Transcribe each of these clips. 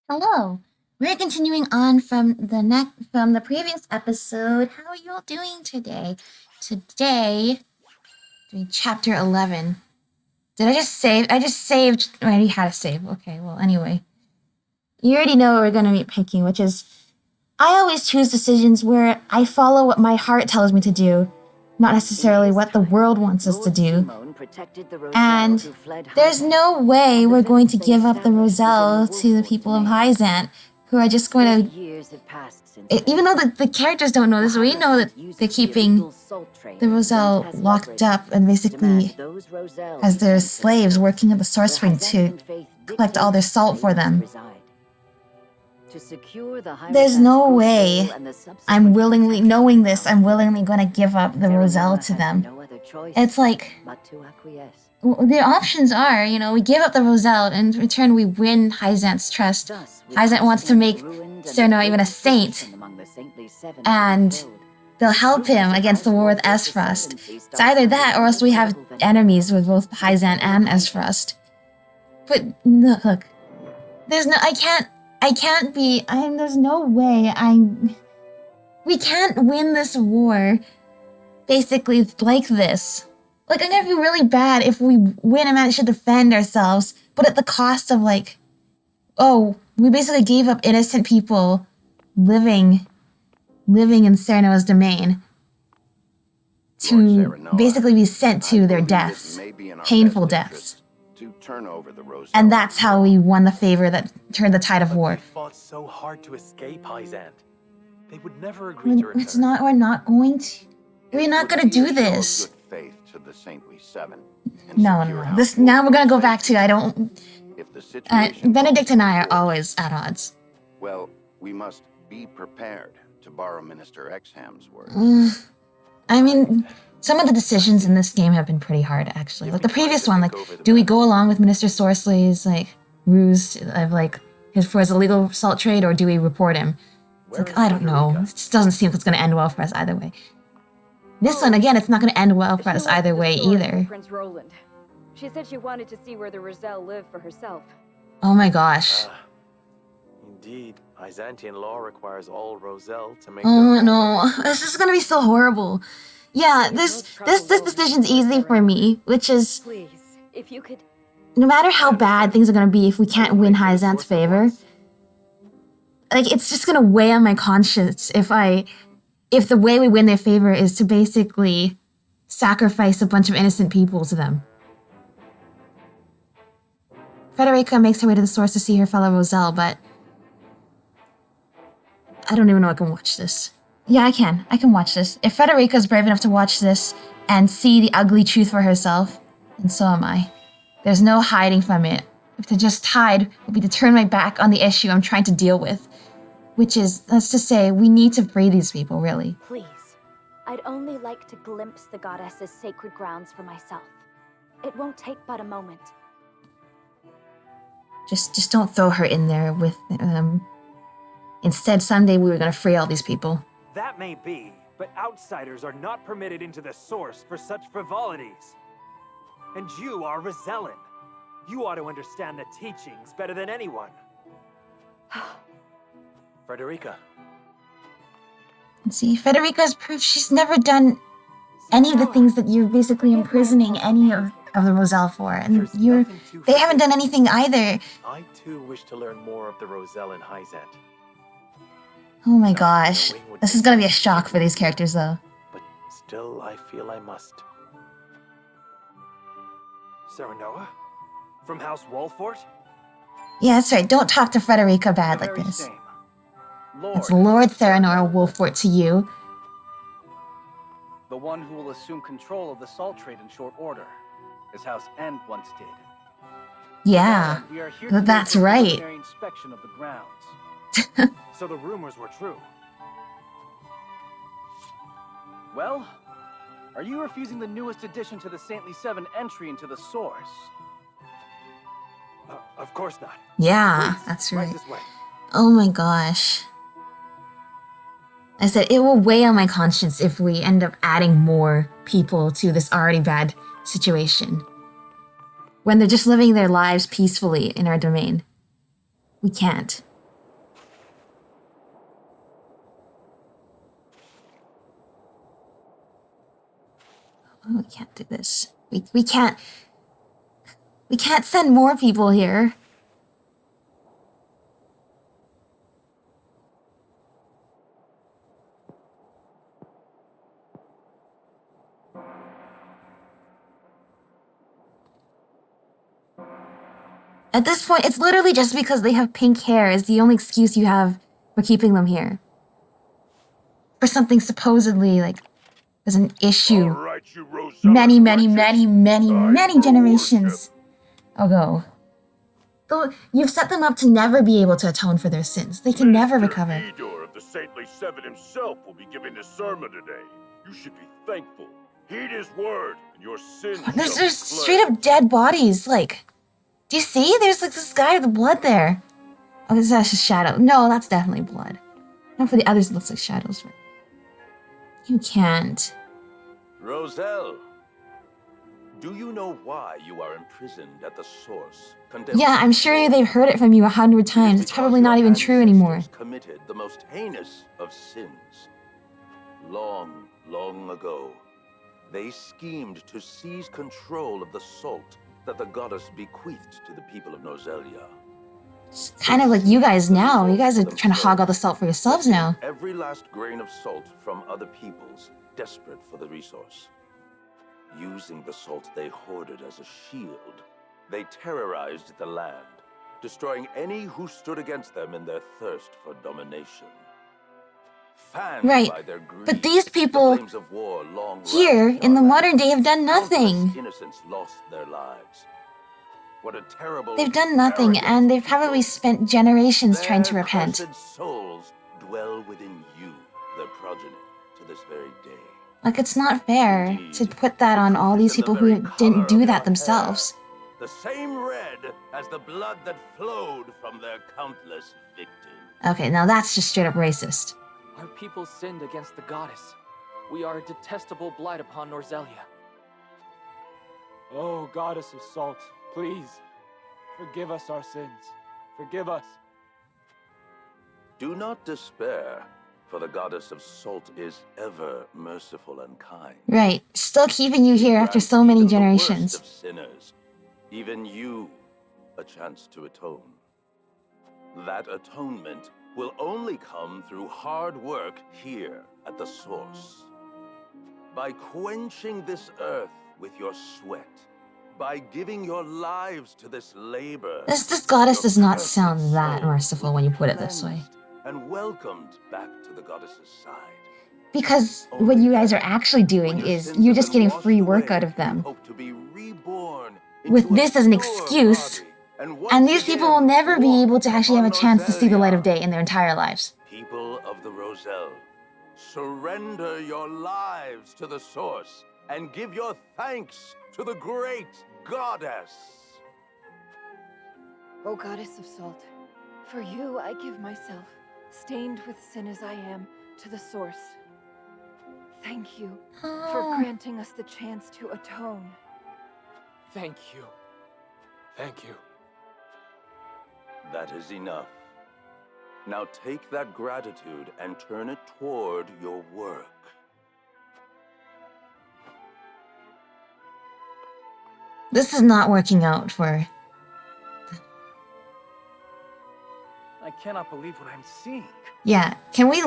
Hello. We're continuing on from the previous episode. How are you all doing today? Today, doing chapter 11. Did I just save? I just saved. I already had a save. Okay, well, anyway. You already know what we're going to be picking, which is I always choose decisions where I follow what my heart tells me to do, not necessarily what the world wants us to do. And there's no way we're going to give up the Roselle to the people of Hyzante, who are just going to... Even though the characters don't know this, we know that they're keeping the Roselle locked up and basically as their slaves working at the source spring to collect all their salt for them. There's no way I'm willingly, knowing this, I'm willingly going to give up the Roselle to them. It's like, the options are, we give up the Roselle, and in return we win Hyzante's trust. Hyzante wants to make Serno even a saint, and they'll help him against the war with Esfrost. It's either that, or else we have enemies with both Hyzante and Esfrost. But, look, there's no, there's no way we can't win this war, basically, like this. Like, I'm gonna be really bad if we win and manage to defend ourselves, but at the cost of, we basically gave up innocent people living in Sereno's domain to basically be sent to their deaths, painful deaths. And that's how we won the favor that turned the tide of war. They fought so hard to escape Hyzante. They would never agree to return. We're not going to. We're not going to do this. No. Now we're going to go back to, Benedict and I are always at odds. Well, we must be prepared, to borrow Minister Exham's words. Some of the decisions in this game have been pretty hard, actually. Like the previous one, do we go along with Minister Sorsley's, ruse of, for his illegal salt trade, or do we report him? It's I don't know. It just doesn't seem like it's going to end well for us either way. This one, again, it's not going to end well for us either way, either. Prince Roland. She said she wanted to see where the Roselle lived for herself. Oh my gosh. Indeed, Hyzantean law requires all Roselle to make... Oh no, this is going to be so horrible. Yeah, this decision's easy for me, which is... Please, if you could... No matter how bad things are going to be if we can't win Hyzante's favor, it's just going to weigh on my conscience if the way we win their favor is to basically sacrifice a bunch of innocent people to them. Frederica makes her way to the source to see her fellow Roselle, but I don't even know I can watch this. Yeah, I can. I can watch this. If Frederica's brave enough to watch this and see the ugly truth for herself, then so am I. There's no hiding from it. If to just hide would be to turn my back on the issue I'm trying to deal with. Which is, let's just say, we need to free these people, really. Please, I'd only like to glimpse the goddess's sacred grounds for myself. It won't take but a moment. Just don't throw her in there with Instead, someday we were going to free all these people. That may be, but outsiders are not permitted into the source for such frivolities. And you are Rosellan. You ought to understand the teachings better than anyone. Frederica. See, Frederica's proof she's never done any of the things that you're basically imprisoning any of the Roselle for. And they haven't done anything either. I too wish to learn more of the Roselle and Hyzante. Oh my gosh. This is going to be a shock for these characters, though. But still, I feel I must. Serenoa? From House Wolfort? Yeah, that's right. Don't talk to Frederica bad like this. Same. It's Lord Theranor Wolfort to you. The one who will assume control of the salt trade in short order, as House End once did. Yeah, We are here to that's make a right. preliminary inspection of the grounds. So the rumors were true. Well, are you refusing the newest addition to the Saintly Seven entry into the source? Of course not. Yeah, Please, that's right right. this way. Oh my gosh. I said it will weigh on my conscience if we end up adding more people to this already bad situation. When they're just living their lives peacefully in our domain. We can't. Oh, we can't do this. We can't send more people here. At this point, it's literally just because they have pink hair is the only excuse you have for keeping them here. For something supposedly, like, was an issue. Right, you Many generations ago. Though you've set them up to never be able to atone for their sins. They can never recover. Edor of the Saintly Seven himself will be giving the sermon today. You should be thankful. Heed his word, and your sins There's straight up dead bodies, like... Do you see? There's like this guy with blood there. Oh, that's just shadow. No, that's definitely blood. And for the others, it looks like shadows. But you can't. Roselle, do you know why you are imprisoned at the source? Yeah, I'm sure they've heard it from you 100 times. It's probably not even true anymore. Committed the most heinous of sins. Long, long ago, they schemed to seize control of the salt that the goddess bequeathed to the people of Nozelia. It's kind of like you guys now. You guys are trying to hog all the salt for yourselves now. Every last grain of salt from other peoples, desperate for the resource. Using the salt they hoarded as a shield, they terrorized the land, destroying any who stood against them in their thirst for domination. Fanned Right, by their greed, but these people the flames of war long here ravaged in the our modern land. day have done nothing. Countless innocents lost their lives. What a terrible, They've done nothing, arrogant and they've probably people. spent generations trying to Their repent. cursed souls dwell within you, their progeny, to this very day. Like, it's not fair to put that on all these people who didn't do that themselves. The same red as the blood that flowed from their countless victims. Okay, now that's just straight up racist. Our people sinned against the goddess. We are a detestable blight upon Norzelia. Oh, goddess of salt, please, forgive us our sins. Forgive us. Do not despair, for the goddess of salt is ever merciful and kind. Right, still keeping you here after so many Even the worst generations. of sinners, even you, a chance to atone. That atonement will only come through hard work here at the source. By quenching this earth with your sweat, by giving your lives to this labor. This goddess does not your sound cursed that soul merciful will when you be put it this way. cleansed and welcomed back to the goddess's side. Because what you guys are actually doing is you're just getting free work out of them. Hope to be reborn With into a this as an pure excuse, body, and and once these people again will never be walk able to actually have a upon chance to see the light of Nozelia. day in their entire lives. People of the Roselle, surrender your lives to the source and give your thanks to the great goddess. O goddess of salt, for you I give myself, stained with sin as I am, to the source. Thank you for Oh. granting us the chance to atone. Thank you. Thank you. That is enough. Now take that gratitude and turn it toward your work. This is not working out for... I cannot believe what I'm seeing. Yeah, can we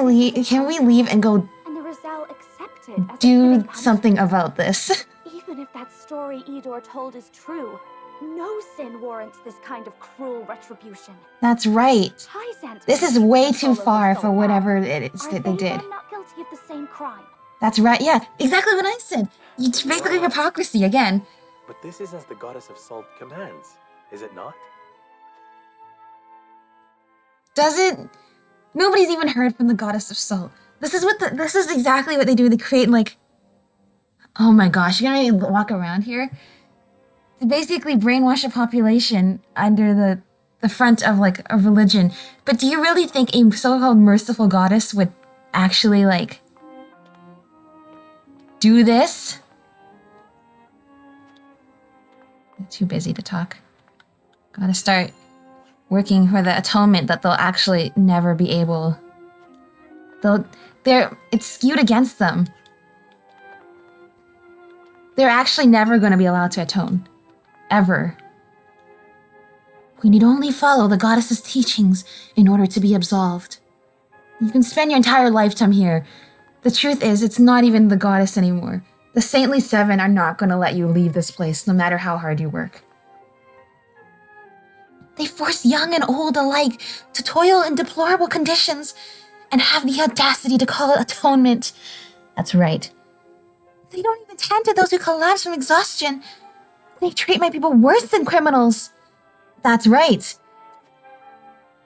leave and go And the Roselle accepted as a do fitting something punishment. about this? Even if that story Edor told is true, no sin warrants this kind of cruel retribution. That's right. Hyzante This is made way people too of far the for soul whatever bad. it is Are that they did. then not guilty of the same crime? That's right, yeah, exactly what I said. It's basically hypocrisy again. But this is as the goddess of salt commands, is it not? Does it? Nobody's even heard from the goddess of salt. This is exactly what they do. They create like, oh my gosh, you're gonna walk around here? They basically brainwash a population under the front of like a religion. But do you really think a so-called merciful goddess would actually like do this? They're too busy to talk. Gotta start working for the atonement that they'll actually never be able. It's skewed against them. they're actually never going to be allowed to atone. Ever. We need only follow the goddess's teachings in order to be absolved. You can spend your entire lifetime here. The truth is, it's not even the goddess anymore. The Saintly Seven are not going to let you leave this place, no matter how hard you work. They force young and old alike to toil in deplorable conditions and have the audacity to call it atonement. That's right. They don't even tend to those who collapse from exhaustion. They treat my people worse than criminals. That's right.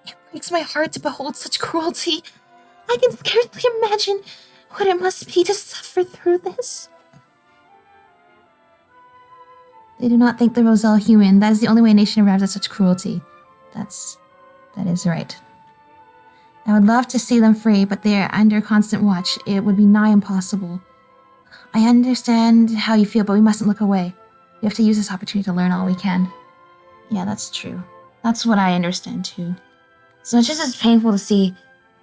It breaks my heart to behold such cruelty. I can scarcely imagine what it must be to suffer through this. They do not think the Roselle human. That is the only way a nation arrives at such cruelty. That is right. I would love to see them free, but they are under constant watch. It would be nigh impossible. I understand how you feel, but we mustn't look away. We have to use this opportunity to learn all we can. Yeah, that's true. That's what I understand too. So it's just as painful to see.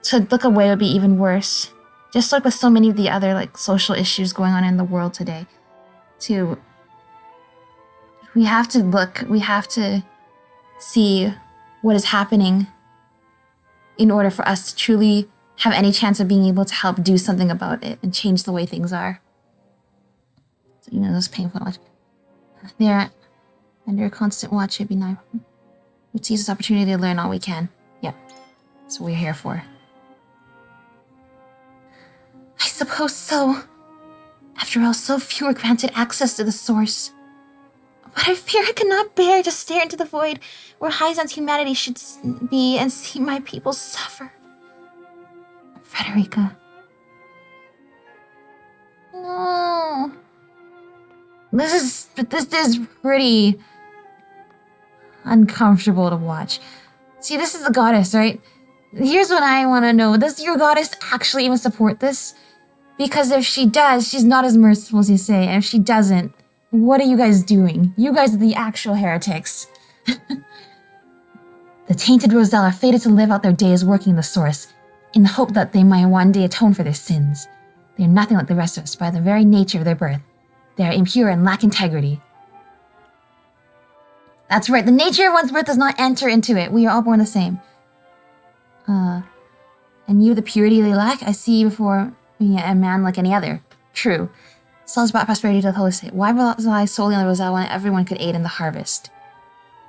To look away would be even worse. Just like with so many of the other social issues going on in the world today. We have to look, we have to see what is happening in order for us to truly have any chance of being able to help do something about it and change the way things are. So, those painful watch. They're under constant watch. It'd be nice. Let's use this opportunity to learn all we can. Yep. That's what we're here for. I suppose so. After all, so few are granted access to the source. But I fear I cannot bear to stare into the void where Hyzante's humanity should be and see my people suffer. Frederica. No. This is pretty uncomfortable to watch. See, this is the goddess, right? Here's what I want to know. Does your goddess actually even support this? Because if she does, she's not as merciful as you say. And if she doesn't, what are you guys doing? You guys are the actual heretics. The tainted Roselle are fated to live out their days working the source, in the hope that they might one day atone for their sins. They are nothing like the rest of us by the very nature of their birth. They are impure and lack integrity. That's right, the nature of one's birth does not enter into it. We are all born the same. And you, the purity they lack, I see before me a man like any other. True. Souls brought prosperity to the holy state. Why rely solely on the Roselle when everyone could aid in the harvest?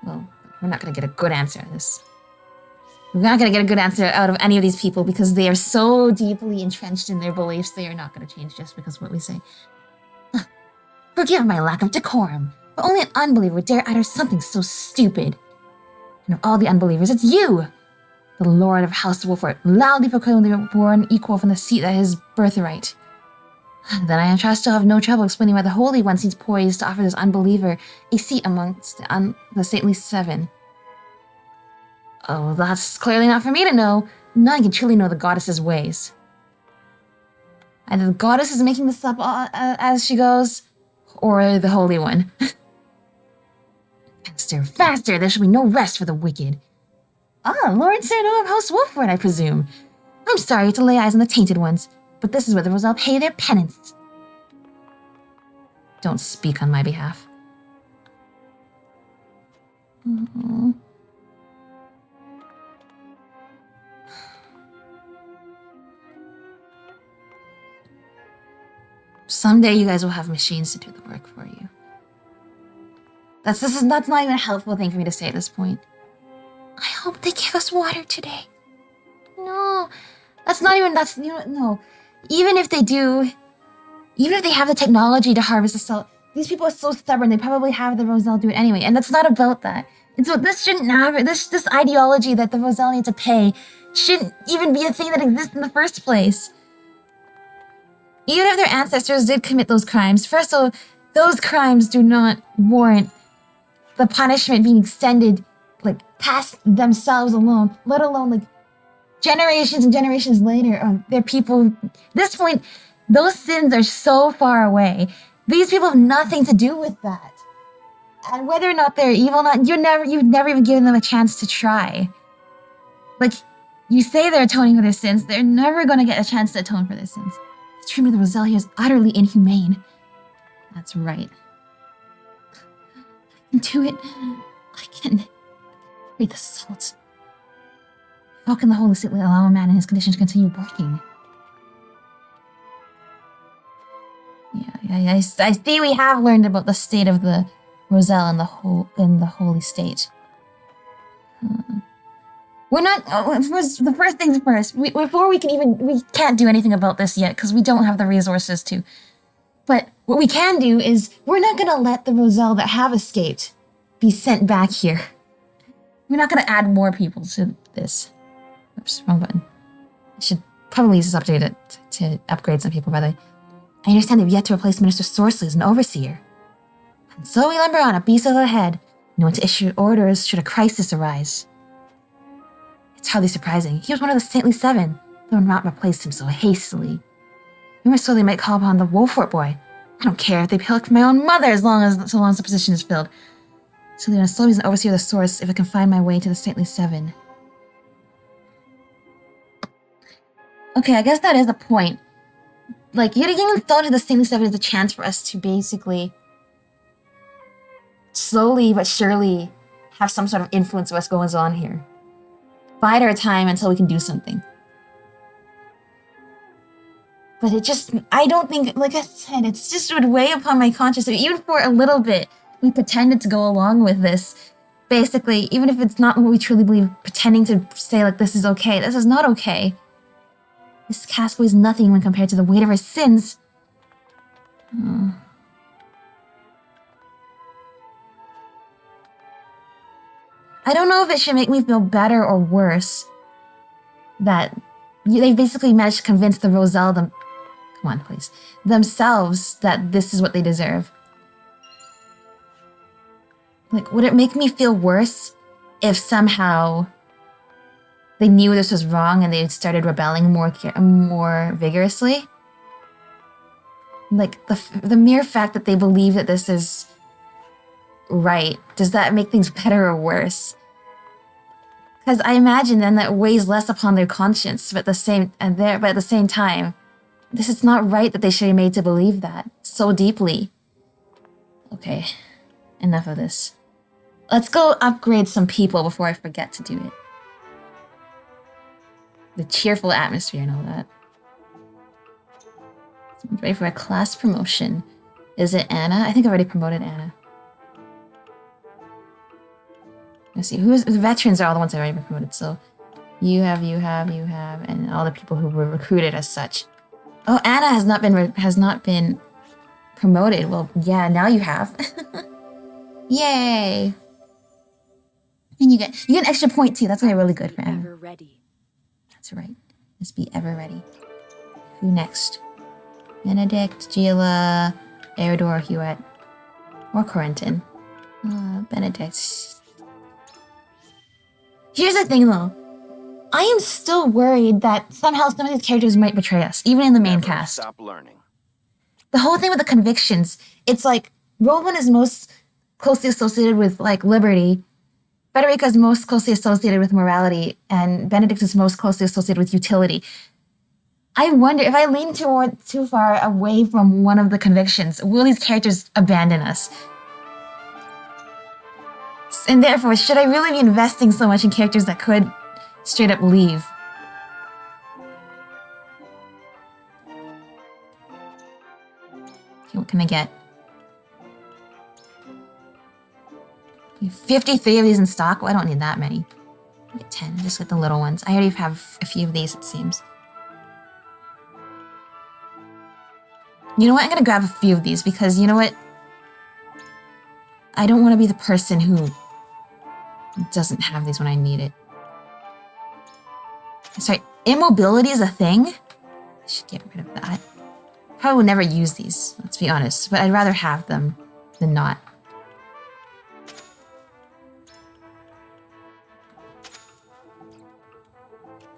Well, we're not going to get a good answer to this. We're not going to get a good answer out of any of these people because they are so deeply entrenched in their beliefs, they are not going to change just because of what we say. Forgive my lack of decorum, but only an unbeliever would dare utter something so stupid. And of all the unbelievers, it's you! The Lord of House Wolford loudly proclaimed they were born equal from the seat that is birthright. Then I trust I'll have no trouble explaining why the Holy One seems poised to offer this unbeliever a seat amongst the Saintly Seven. Oh, that's clearly not for me to know. None can truly know the goddess's ways. Either the goddess is making this up as she goes, or the Holy One. Faster, faster! There shall be no rest for the wicked. Ah, Lord Cyrano of House Wolford, I presume. I'm sorry to lay eyes on the tainted ones, but this is where the Roselle pay their penance. Don't speak on my behalf. Someday you guys will have machines to do the work for you. That's not even a helpful thing for me to say at this point. I hope they give us water today. No, no. Even if they do, even if they have the technology to harvest the salt, these people are so stubborn, they probably have the Roselle do it anyway. And that's not about that. And so this shouldn't have, this ideology that the Roselle need to pay shouldn't even be a thing that exists in the first place. Even if their ancestors did commit those crimes, first of all, those crimes do not warrant the punishment being extended, past themselves alone, let alone, generations and generations later, their people. At this point, those sins are so far away. These people have nothing to do with that. And whether or not they're evil or not, you've never even given them a chance to try. You say they're atoning for their sins, they're never going to get a chance to atone for their sins. The treatment of the Roselle here is utterly inhumane. That's right. I can do it. I can breathe the salt. How can the Holy Spirit allow a man in his condition to continue working? Yeah. I see we have learned about the state of the Roselle in the holy state. We're not. The first things first. Before we can't do anything about this yet because we don't have the resources to. But what we can do is we're not gonna let the Roselle that have escaped be sent back here. We're not gonna add more people to this. Oops, wrong button. I should probably just update it to upgrade some people, by the way. I understand they've yet to replace Minister Sorceley as an overseer. And so we lumber on, a beast of a head, known to issue orders should a crisis arise. It's hardly surprising. He was one of the Saintly Seven, though not replaced him so hastily. Rumors so they might call upon the Wolfort boy. I don't care if they pick my own mother so long as the position is filled. So they're gonna slowly as an overseer of the source if I can find my way to the Saintly Seven. Okay, I guess that is the point. Like, getting installed to the Saintly Seven is a chance for us to basically slowly but surely have some sort of influence of what's going on here. Bide our time until we can do something. But it just, I don't think, like I said, it's just would weigh upon my conscience. Even for a little bit, we pretended to go along with this. Basically, even if it's not what we truly believe, pretending to say, like, this is okay. This is not okay. This cast weighs nothing when compared to the weight of her sins. I don't know if it should make me feel better or worse that they basically managed to convince the Roselle themselves that this is what they deserve. Like, would it make me feel worse if somehow they knew this was wrong and they started rebelling more vigorously? Like, the mere fact that they believe that this is right, does that make things better or worse? Because I imagine then that weighs less upon their conscience, but at the same time, this is not right that they should be made to believe that so deeply. Okay, enough of this. Let's go upgrade some people before I forget to do it. The cheerful atmosphere and all that. I'm ready for a class promotion. Is it Anna? I think I've already promoted Anna. Let's see, the veterans are all the ones I've already been promoted, so you have, and all the people who were recruited as such. Oh, Anna has not been promoted. Well, yeah, now you have. Yay! And you get an extra point too. That's really good for Anna. Ever ready. That's right. Just be ever ready. Who next? Benedict, Gila, Eridor, Hewitt, or Corentin. Benedict. Here's the thing, though. I am still worried that somehow some of these characters might betray us, even in the main cast. Stop learning. The whole thing with the convictions, it's like Rowan is most closely associated with like liberty, Federica is most closely associated with morality, and Benedict is most closely associated with utility. I wonder if I lean too far away from one of the convictions, will these characters abandon us? And therefore, should I really be investing so much in characters that could straight up leave? Okay, what can I get? 53 of these in stock? Well, I don't need that many. I'll get 10, just get the little ones. I already have a few of these, it seems. You know what? I'm gonna grab a few of these because, you know what? I don't want to be the person who doesn't have these when I need it. Sorry, immobility is a thing? I should get rid of that. Probably would never use these, let's be honest, but I'd rather have them than not.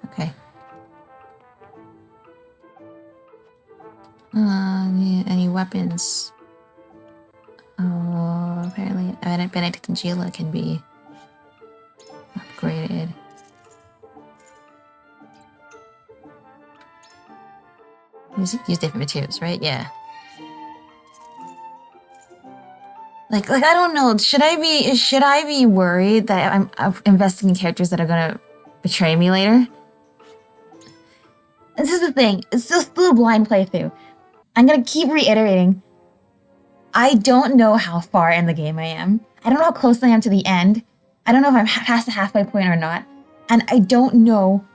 Okay. Any weapons? Oh, apparently Benedict and Gila can be upgraded. Use different materials, right? Yeah. Like I don't know. Should I be worried that I'm investing in characters that are gonna betray me later? This is the thing. It's still a blind playthrough. I'm gonna keep reiterating. I don't know how far in the game I am. I don't know how close I am to the end. I don't know if I'm past the halfway point or not. And I don't know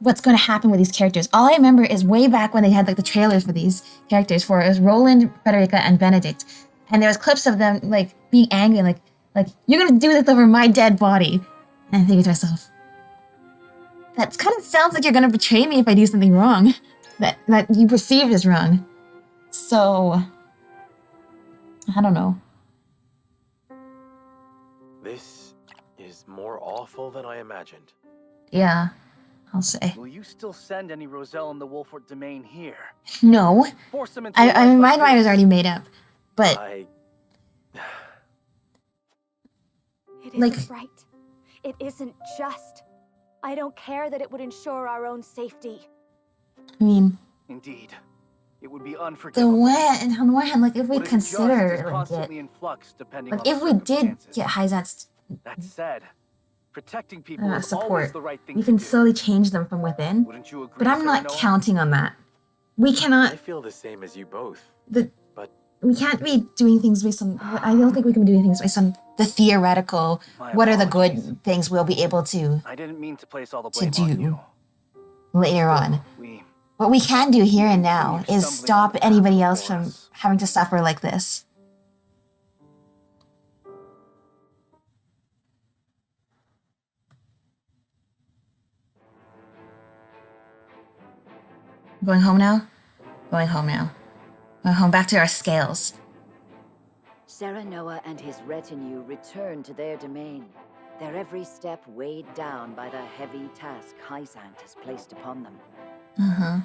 what's going to happen with these characters. All I remember is way back when they had like the trailers for these characters for it was Roland, Frederica, and Benedict. And there was clips of them like being angry, like you're gonna do this over my dead body. And I think to myself, that kind of sounds like you're gonna betray me if I do something wrong, that you perceive as wrong. So I don't know. This is more awful than I imagined. Yeah, I'll say. Will you still send any Roselle in the Wolfort domain here? No. Force them into I mean, my mind was already made up. But it isn't right. It isn't just. I don't care that it would ensure our own safety. I mean, indeed, it would be unforgivable. On the one hand, like if we consider constantly in flux, depending on if we did get Hyzante's that said, protecting people is support, always the right thing we can to do. slowly change them from within. Wouldn't you agree, but I'm not Noah? counting on that. We cannot. I feel the same as you both. But we can't be doing things based on. I don't think we can be doing things based on the theoretical. What are the good things we'll be able to? I didn't mean to place all the blame to on do you. later on. What we can do here and now is stop anybody else from having to suffer like this. Going home now? Going home now. Going home back to our scales. Serenoa and his retinue return to their domain, their every step weighed down by the heavy task Hyzante has placed upon them. Uh-huh.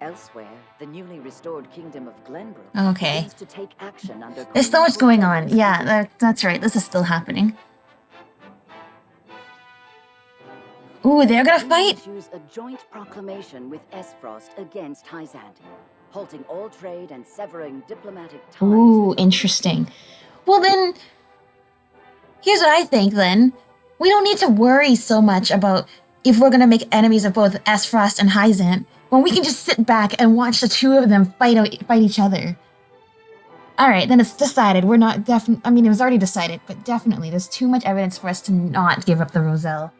Elsewhere, the newly restored kingdom of Glenbrook Okay. begins to take action under There's so much going on. Yeah, that's right. This is still happening. Ooh, they're gonna fight? Issues a joint proclamation with Esfrost against Hyzante, halting all trade and severing diplomatic ties. Ooh, interesting. Well then, here's what I think then. We don't need to worry so much about if we're gonna make enemies of both Esfrost and Hyzante, when we can just sit back and watch the two of them fight each other. Alright, then it's decided. We're not I mean, it was already decided, but definitely there's too much evidence for us to not give up the Roselle.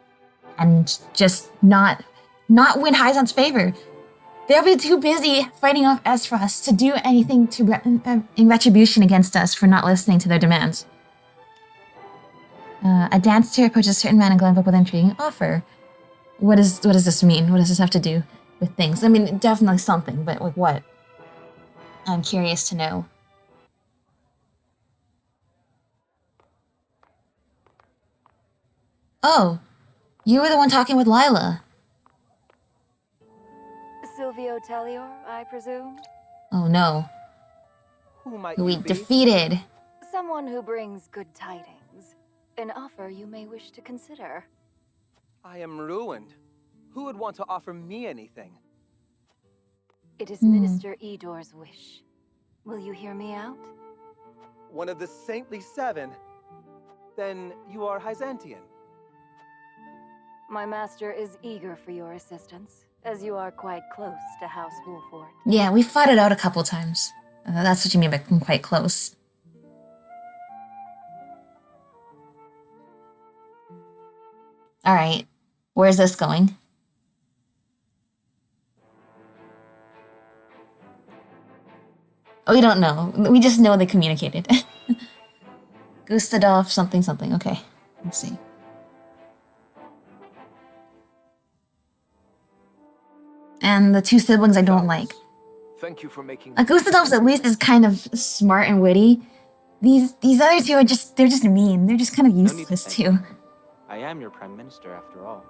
And just not win Hyzante's favor. They'll be too busy fighting off Esfrost to do anything in retribution against us for not listening to their demands. A dancer approaches a certain man in Glenbrook with an intriguing offer. What does this mean? What does this have to do with things? I mean, definitely something, but with what? I'm curious to know. Oh. You were the one talking with Lila. Silvio Tellior, I presume? Oh no. Who might we you be? defeated. Someone who brings good tidings. An offer you may wish to consider. I am ruined. Who would want to offer me anything? It is Minister Edor's wish. Will you hear me out? One of the Saintly Seven? Then you are Hyzantean. My master is eager for your assistance, as you are quite close to House Wolfort. Yeah, we fought it out a couple times. That's what you mean by quite close. Alright, where's this going? Oh, we don't know. We just know they communicated. Gustadolf something something. Okay, let's see. And the two siblings I don't like. Thank you for making Gustadolf's at least is kind of smart and witty. These other two are they're just mean. They're just kind of useless too. I am your prime minister after all.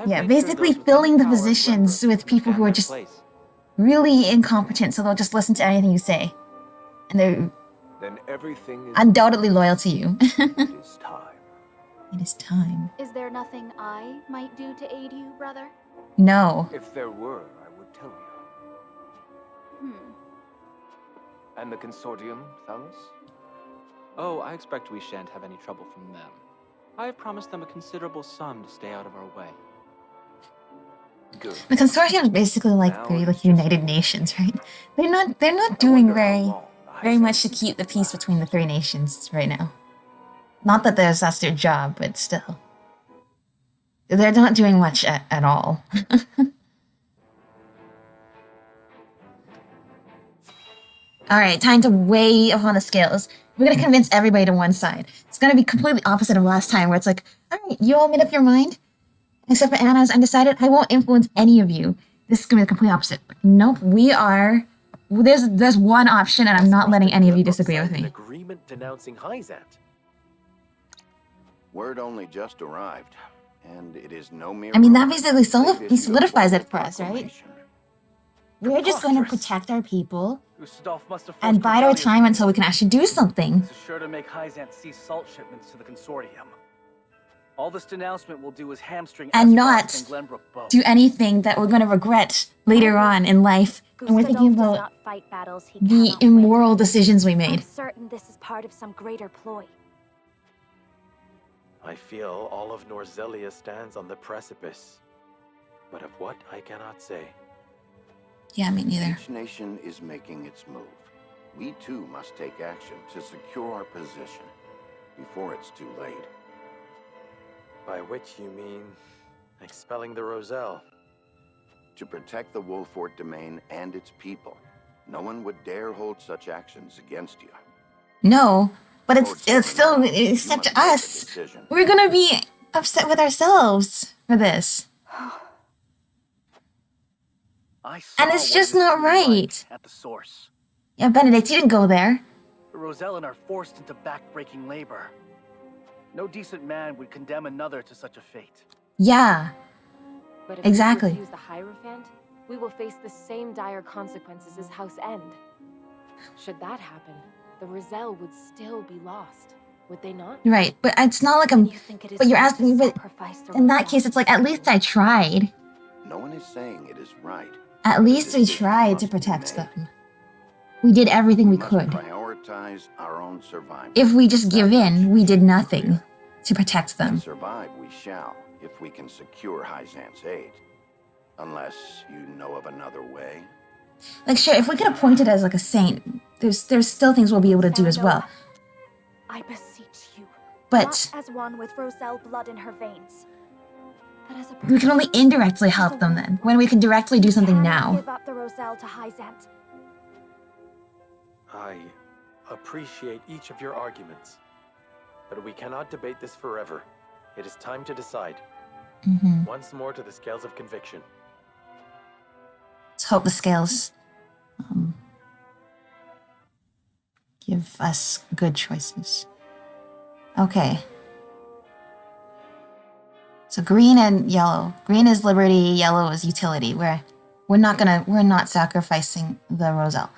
Yeah, basically filling the positions with people who are just really incompetent, so they'll just listen to anything you say. And they're Then everything is undoubtedly loyal to you. It is time. It is time. Is there nothing I might do to aid you, brother? No. If there were, I would tell you. And the consortium, Thalos? Oh, I expect we shan't have any trouble from them. I have promised them a considerable sum to stay out of our way. Good. The consortium is basically like Now the it's like just United me. Nations, right? They're not I doing wonder how very long the very much to Hyzante keep the will peace last. between the three nations right now. Not that that's their job, but still. They're not doing much at all. Alright, time to weigh upon the scales. We're gonna convince everybody to one side. It's gonna be completely opposite of last time, where it's like, alright, you all made up your mind? Except for Anna's undecided, I won't influence any of you. This is gonna be the complete opposite. Nope, we are... There's one option, and I'm not letting any of you disagree with An me. agreement denouncing Hyzante. Word only just arrived, and it is no mere I mean, that rumor. basically They've issued a solidifies it formal for us, right? proclamation. We're just going to Preposterous. protect our people Ustadolf must have and forced bide our rebellious time until we can actually do something. This is sure to make Hyzante cease salt shipments to the consortium. All this denouncement will do is hamstring And Asphax not and Glenbrook both. do anything that we're going to regret later on in life. And we're thinking Gustadolf does about not fight battles he the cannot win. immoral decisions we I'm made. certain this is part of some greater ploy. I feel all of Norzelia stands on the precipice. But of what I cannot say. Yeah, me neither. Each nation is making its move. We too must take action to secure our position before it's too late. By which you mean expelling the Roselle. To protect the Wolfort domain and its people, no one would dare hold such actions against you. No, but it's Lord still, Silverman, you except must to make a us, decision. we're going to be upset with ourselves for this. I saw And it's what just it is not to be right right. at the source. Yeah, Benedict, you didn't go there. The Rosellan are forced into backbreaking labor. No decent man would condemn another to such a fate. Yeah, But if exactly. we refuse the Hierophant, we will face the same dire consequences as House End. Should that happen, the Roselle would still be lost, would they not? Right, but it's not like I'm... You think it is But you're right to asking me, but sacrifice the in that Roselle? case, it's like, at least I tried. No one is saying it is right. At but a least we decision tried to must be protect made. them. We did everything we must could. prioritize our own survival. If we just give That in, much we did should be nothing clear. to protect them. And survive we shall, if we can secure Hyzante's aid. Unless you know of another way. Like, sure, if we get appointed as like a saint, there's still things we'll be able to do as well. I beseech you, But not as one with Roselle blood in her veins, but as a we can only person, indirectly as a help them woman. then, when we can directly do something Cannot now. give up the Roselle to Hyzante. I appreciate each of your arguments. But we cannot debate this forever. It is time to decide. Mm-hmm. Once more to the scales of conviction. Let's hope the scales give us good choices. Okay. So green and yellow. Green is liberty, yellow is utility. We're not sacrificing the Roselle.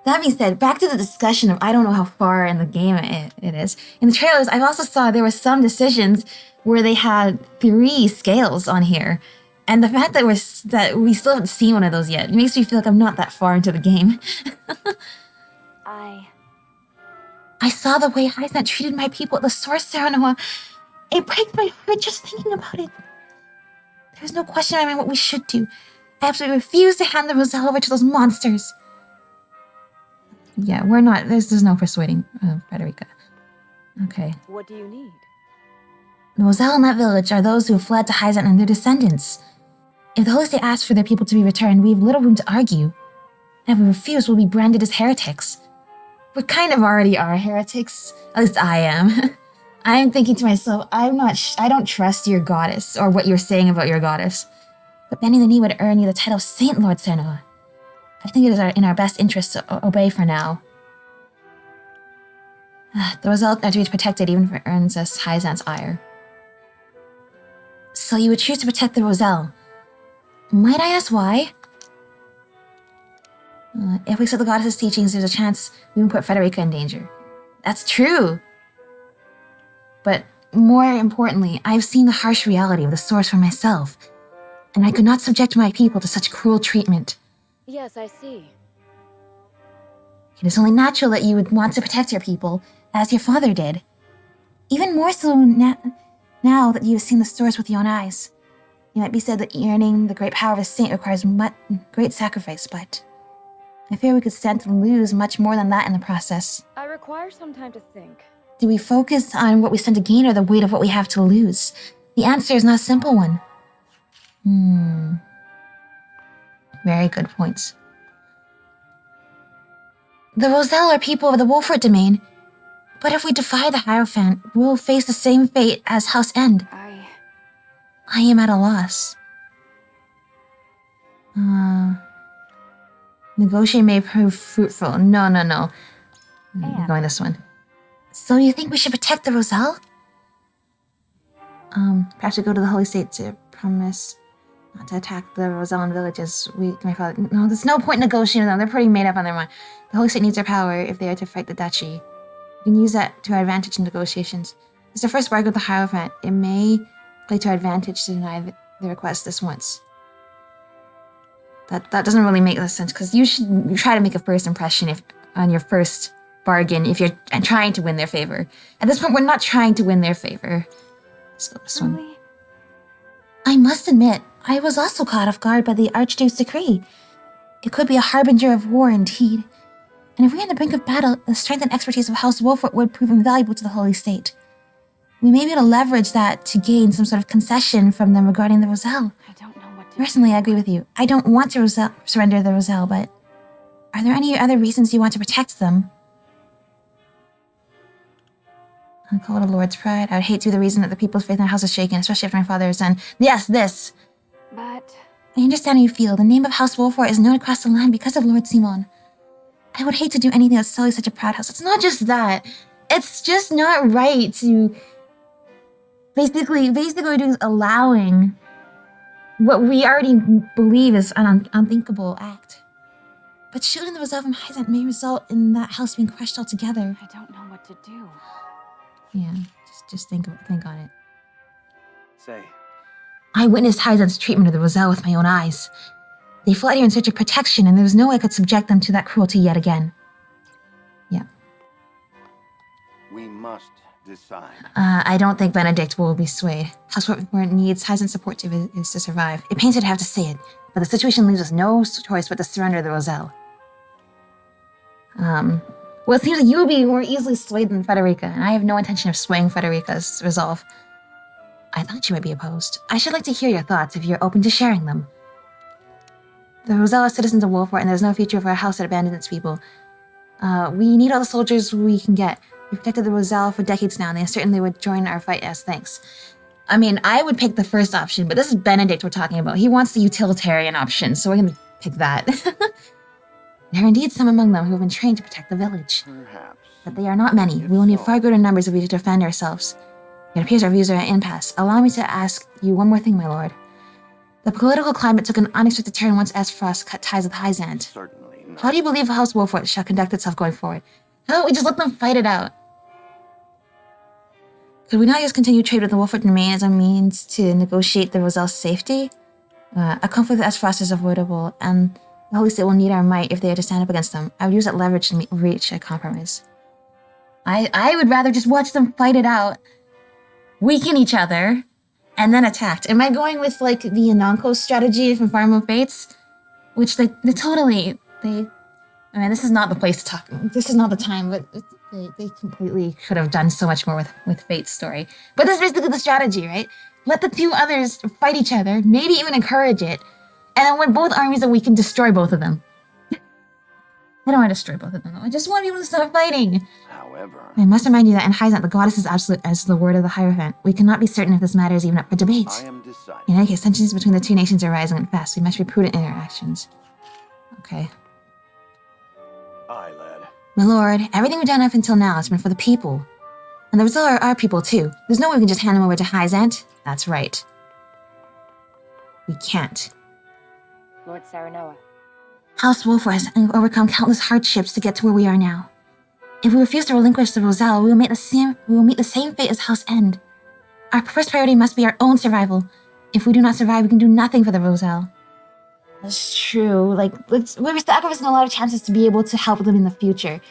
That being said, back to the discussion of I don't know how far in the game it is. In the trailers, I also saw there were some decisions where they had 3 scales on here. And the fact that we still haven't seen one of those yet, it makes me feel like I'm not that far into the game. I saw the way Hyzante treated my people at the Source Ceremony. It breaks my heart just thinking about it. There's no question in my mind what we should do. I absolutely refuse to hand the Roselle over to those monsters. Yeah, we're not. There's no persuading Frederica. Okay. What do you need? The Roselle in that village are those who have fled to Hyzante and their descendants. If the host ask for their people to be returned, we have little room to argue. And if we refuse, we'll be branded as heretics. We kind of already are heretics. At least I am. I'm thinking to myself, I don't trust your goddess, or what you're saying about your goddess. But bending the knee would earn you the title of Saint, Lord Senua. I think it is in our best interest to obey for now. The result are to be protected even if it earns us Hyzante's ire. So you would choose to protect the Roselle. Might I ask why? If we accept the goddess's teachings, there's a chance we won't put Frederica in danger. That's true. But more importantly, I've seen the harsh reality of the source for myself, and I could not subject my people to such cruel treatment. Yes, I see. It is only natural that you would want to protect your people, as your father did. Even more so now that you have seen the source with your own eyes. It might be said that earning the great power of a saint requires great sacrifice, but I fear we could stand to lose much more than that in the process. I require some time to think. Do we focus on what we stand to gain or the weight of what we have to lose? The answer is not a simple one. Very good points. The Roselle are people of the Wolford domain, but if we defy the Hierophant, we'll face the same fate as House End. I am at a loss. Negotiate may prove fruitful. No. I'm going this one. So you think we should protect the Roselle? Perhaps we go to the Holy State to promise not to attack the Rosellan villages. My father... No, there's no point negotiating with them. They're pretty made up on their mind. The Holy State needs our power if they are to fight the duchy. We can use that to our advantage in negotiations. It's the first bargain with the Hierophant. It may play to our advantage to deny the request this once. That doesn't really make sense, because you should try to make a first impression on your first bargain if you're trying to win their favor. At this point, we're not trying to win their favor. Let's go this one. I must admit, I was also caught off guard by the Archduke's decree. It could be a harbinger of war indeed. And if we're on the brink of battle, the strength and expertise of House Wolford would prove invaluable to the Holy State. We may be able to leverage that to gain some sort of concession from them regarding the Roselle. I don't know what to Personally, I agree with you. I don't want to surrender the Roselle, but are there any other reasons you want to protect them? I'll call it a Lord's pride. I would hate to be the reason that the people's faith in our house is shaken, especially after my father has done. Yes, this. But I understand how you feel. The name of House Wolford is known across the land because of Lord Simon. I would hate to do anything that sullies such a proud house. It's not just that. It's just not right to basically doing allowing what we already believe is an unthinkable act. But shielding the Roselle from Hyzante may result in that house being crushed altogether. I don't know what to do. Yeah, just think on it. Say, I witnessed Hyzante's treatment of the Roselle with my own eyes. They fled here in search of protection, and there was no way I could subject them to that cruelty yet again. Yeah. We must decide. I don't think Benedict will be swayed. House Wolford needs Hyzante's support to survive. It pains her to have to say it, but the situation leaves us no choice but to surrender the Roselle. Well, it seems like you will be more easily swayed than Frederica, and I have no intention of swaying Frederica's resolve. I thought you might be opposed. I should like to hear your thoughts if you're open to sharing them. The Roselle are citizens of Wolford, and there's no future for a house that abandoned its people. We need all the soldiers we can get. We've protected the Roselle for decades now, and they certainly would join our fight as thanks. I mean, I would pick the first option, but this is Benedict we're talking about. He wants the utilitarian option, so we're going to pick that. There are indeed some among them who have been trained to protect the village. Perhaps. But they are not many. We will need far greater numbers if we to defend ourselves. It appears our views are at impasse. Allow me to ask you one more thing, my lord. The political climate took an unexpected turn once Aesfrost cut ties with Hyzante. Certainly not. How do you believe House Wolford shall conduct itself going forward? How about we just let them fight it out? Could we not just continue trade with the Wolford domain as a means to negotiate the Roselle's safety? A conflict with Aesfrost is avoidable, and the Holy State will need our might if they are to stand up against them. I would use that leverage to reach a compromise. I would rather just watch them fight it out, weaken each other, and then attacked. Am I going with like the Anonko strategy from Farm of Fates? Which I mean, this is not the place to talk. This is not the time, but they completely could have done so much more with Fate's story. But this is basically the strategy, right? Let the two others fight each other, maybe even encourage it, and then when both armies are weak, can destroy both of them. I don't want to destroy both of them, though. I just want people to stop fighting. However, I must remind you that in Hyzante, the goddess is absolute as the word of the Hierophant. We cannot be certain if this matter is even up for debate. I am deciding. In any case, tensions between the two nations are rising and fast. We must be prudent in our actions. Okay. Aye, lad. My lord, everything we've done up until now has been for the people. And the Roselle are our people, too. There's no way we can just hand them over to Hyzante. That's right. We can't. Lord Saranoa. House Wolford has overcome countless hardships to get to where we are now. If we refuse to relinquish the Roselle, we will meet the same fate as House End. Our first priority must be our own survival. If we do not survive, we can do nothing for the Roselle. That's true. Like, we're sacrificing a lot of chances to be able to help them in the future.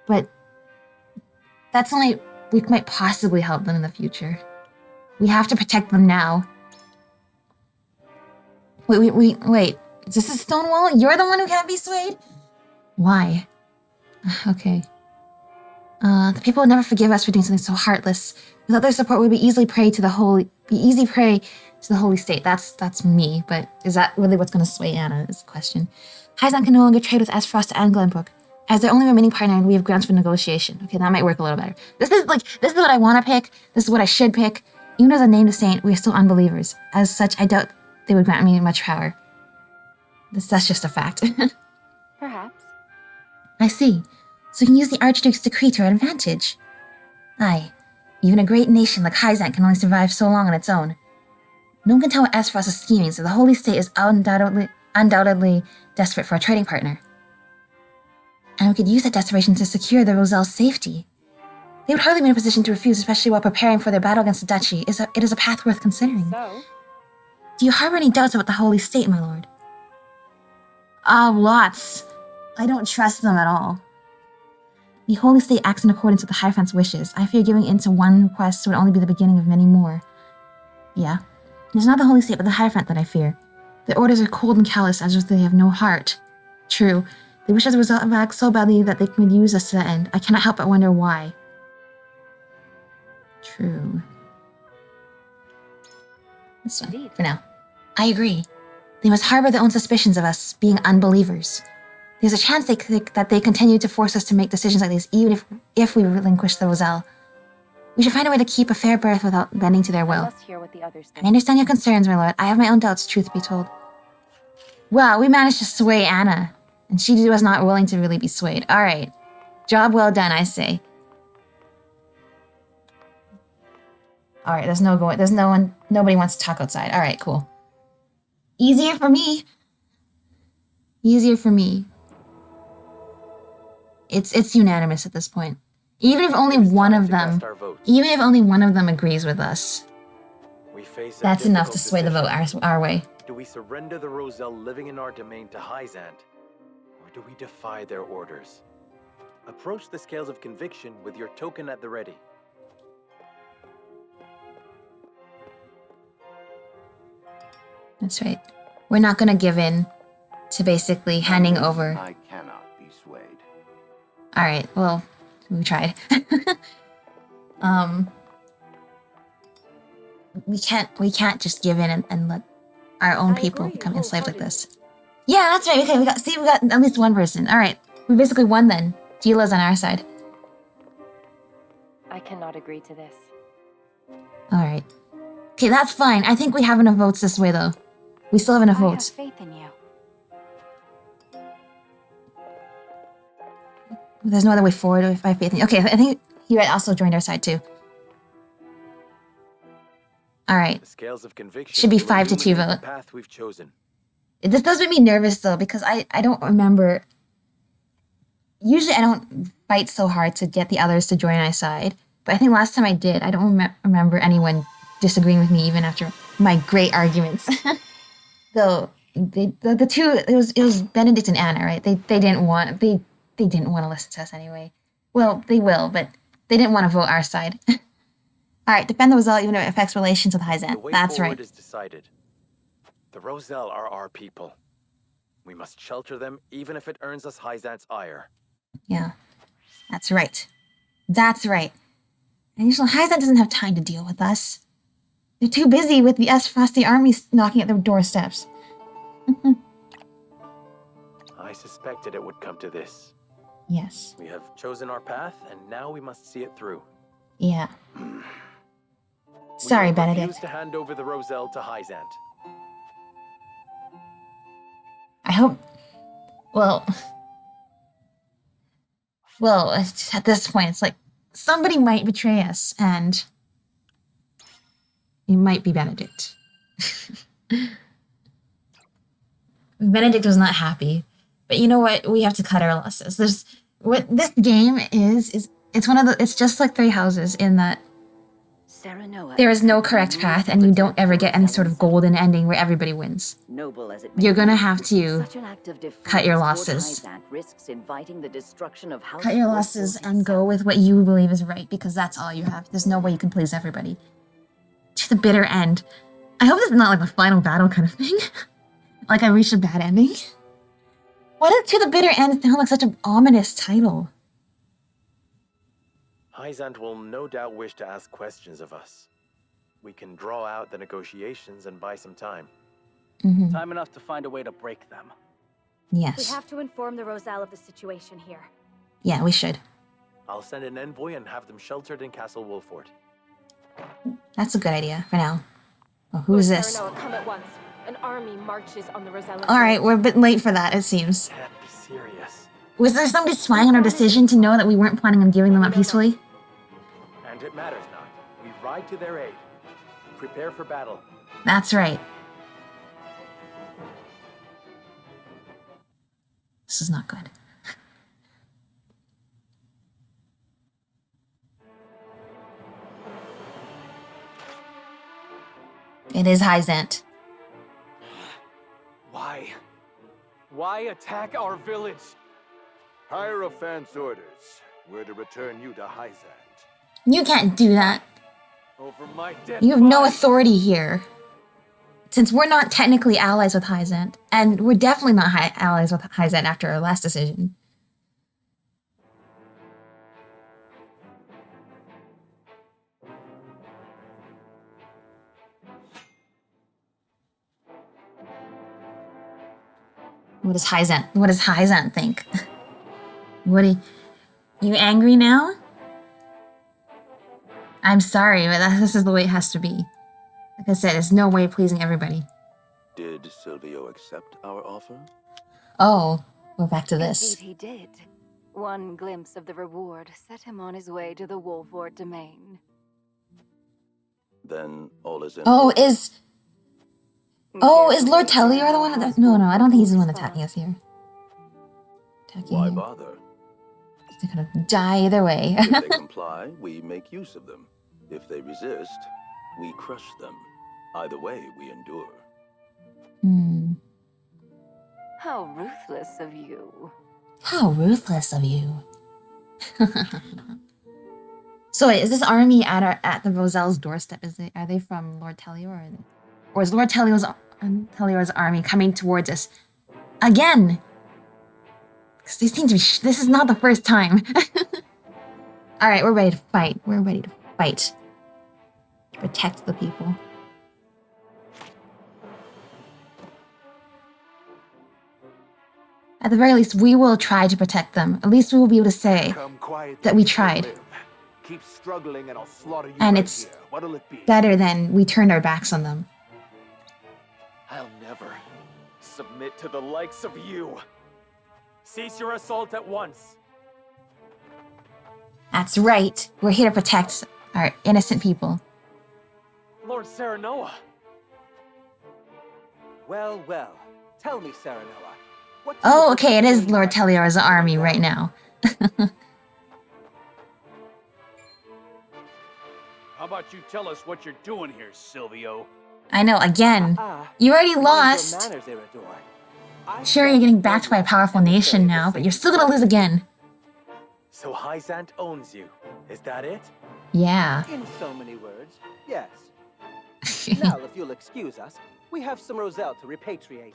But that's only... we might possibly help them in the future. We have to protect them now. Wait. Is this a stone wall? You're the one who can't be swayed? Why? Okay. The people would never forgive us for doing something so heartless. Without their support, we'd be easy prey to the holy state. That's me, but is that really what's going to sway Anna? Is the question. Hyzante can no longer trade with Aesfrost and Glenbrook. As their only remaining partner, we have grounds for negotiation. Okay, that might work a little better. This is what I want to pick. This is what I should pick. Even as a named saint, we are still unbelievers. As such, I doubt they would grant me much power. That's just a fact. Perhaps. I see. So we can use the Archduke's decree to our advantage. Aye. Even a great nation like Hyzante can only survive so long on its own. No one can tell what Aesfrost is scheming, so the Holy State is undoubtedly desperate for a trading partner. And we could use that desperation to secure the Roselle's safety. They would hardly be in a position to refuse, especially while preparing for their battle against the Duchy. It is a path worth considering. So? Do you harbor any doubts about the Holy State, my lord? Lots. I don't trust them at all. The Holy State acts in accordance with the Hierophant's wishes. I fear giving in to one request would only be the beginning of many more. Yeah. It's not the Holy State, but the Hierophant that I fear. Their orders are cold and callous, as if they have no heart. True. They wish us to result back so badly that they could use us to that end. I cannot help but wonder why. True. This one, for now. I agree. They must harbor their own suspicions of us being unbelievers. There's a chance that they continue to force us to make decisions like these, even if we relinquish the Roselle. We should find a way to keep a fair berth without bending to their will. I must hear what the others think. I understand your concerns, my lord. I have my own doubts, truth be told. Well, we managed to sway Anna, and she was not willing to really be swayed. All right. Job well done, I say. All right, nobody wants to talk outside. All right, cool. Easier for me. Easier for me. It's unanimous at this point. Even if only one of them agrees with us, that's enough to sway the vote our way. Do we surrender the Roselle living in our domain to Hyzante, or do we defy their orders? Approach the scales of conviction with your token at the ready. That's right. We're not going to give in to basically handing over. I cannot be swayed. All right. Well, we tried. We can't just give in and let our own people become enslaved like this. Yeah, that's right. Okay, we got at least one person. All right. We basically won then. Gila's on our side. I cannot agree to this. All right. Okay, that's fine. I think we have enough votes this way, though. We still have enough votes. I have faith in you. There's no other way forward if I have faith in you. Okay, I think he also joined our side, too. All right. The scales of conviction should be 5-2 vote. the path we've chosen. This does make me nervous, though, because I don't remember... Usually I don't fight so hard to get the others to join our side. But I think last time I did, I don't remember anyone disagreeing with me even after my great arguments. Though the two, it was Benedict and Anna, right? They didn't want to listen to us anyway. Well, they will, but they didn't want to vote our side. All right, defend the Roselle even if it affects relations with Hyzante. That's right. Is decided. The Roselle are our people. We must shelter them even if it earns us Hyzante's ire. Yeah, that's right. That's right. And usually Hyzante doesn't have time to deal with us. They're too busy with the Aesfrosti army knocking at their doorsteps. I suspected it would come to this. Yes. We have chosen our path, and now we must see it through. Yeah. Sorry, we Benedict. refuse to hand over the Roselle to Hyzante. I hope... Well, at this point, it's like, somebody might betray us, and it might be Benedict. Benedict was not happy, but you know what? We have to cut our losses. What this game is it's just like Three Houses in that Serenoa there is no correct path, and you don't ever get any sort of golden ending where everybody wins. Noble as it You're may gonna be, have to such an act of cut your defiance toward losses. Hyzante risks inviting the destruction of House Cut your Wolfwood losses and itself. go with what you believe is right, because that's all you have. There's no way you can please everybody. To the bitter end. I hope this is not like the final battle kind of thing. Like I reached a bad ending. Why does To the Bitter End sound like such an ominous title? Hyzante will no doubt wish to ask questions of us. We can draw out the negotiations and buy some time. Time enough to find a way to break them. Yes. We have to inform the Roselle of the situation here. Yeah, we should. I'll send an envoy and have them sheltered in Castle Wolford. That's a good idea for now. Oh, who is this? Serenoa, come at once. An army marches on the Roselle. Alright, we're a bit late for that, it seems. Can't be serious. Was there somebody spying on our decision to know that we weren't planning on giving them up peacefully? And it matters not. We ride to their aid. Prepare for battle. That's right. This is not good. It is Hyzante. Why? Why attack our village? Hierophant's orders were to return you to Hyzante. You can't do that. Over my dead You have no body. authority here. Since we're not technically allies with Hyzante, and we're definitely not allies with Hyzante after our last decision. What does Hyzante think? What are you angry now? I'm sorry, but this is the way it has to be. Like I said, there's no way of pleasing everybody. Did Silvio accept our offer? Oh, we're back to this. Indeed he did. One glimpse of the reward set him on his way to the Wolfwood domain. Then all is in Oh, is Lord Tellior the one that... No, I don't think he's the one attacking us here. Why bother? They're gonna die either way. If they comply, we make use of them. If they resist, we crush them. Either way, we endure. How ruthless of you. How ruthless of you. So wait, is this army at the Roselle's doorstep? Are they from Lord Tellior, or is Lord Tellior's army coming towards us again? Because they seem to be. This is not the first time. All right, we're ready to fight. We're ready to fight. Protect the people. At the very least, we will try to protect them. At least we will be able to say that we tried. Keep struggling and I'll slaughter you And right it's here. What'll it be? better than we turned our backs on them. I'll never submit to the likes of you. Cease your assault at once. That's right. We're here to protect our innocent people. Lord Serenoa. Well, tell me, Serenoa. Oh, okay, it is Lord Tellior's army right now. How about you tell us what you're doing here, Silvio? I know, again. You already lost. Sure, you're getting backed by a powerful nation now, but you're still gonna lose again. So Hyzante owns you. Is that it? Yeah. In so many words, yes. Now, if you'll excuse us, we have some Roselle to repatriate.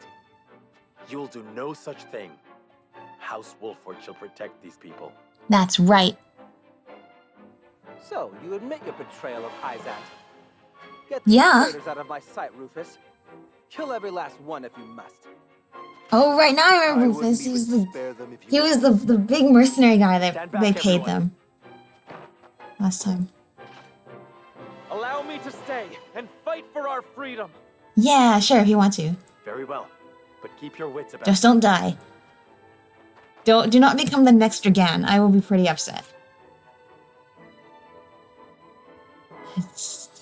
You'll do no such thing. House Wolford shall protect these people. That's right. So, you admit your betrayal of Hyzante. Get the traitors out of my sight, Rufus. Kill every last one if you must. Oh, right now I remember Rufus. He was the big mercenary guy that they paid them last time. Allow me to stay and fight for our freedom. Yeah, sure, if you want to. Very well, but keep your wits about Just don't die. Do not become the next Dragan. I will be pretty upset.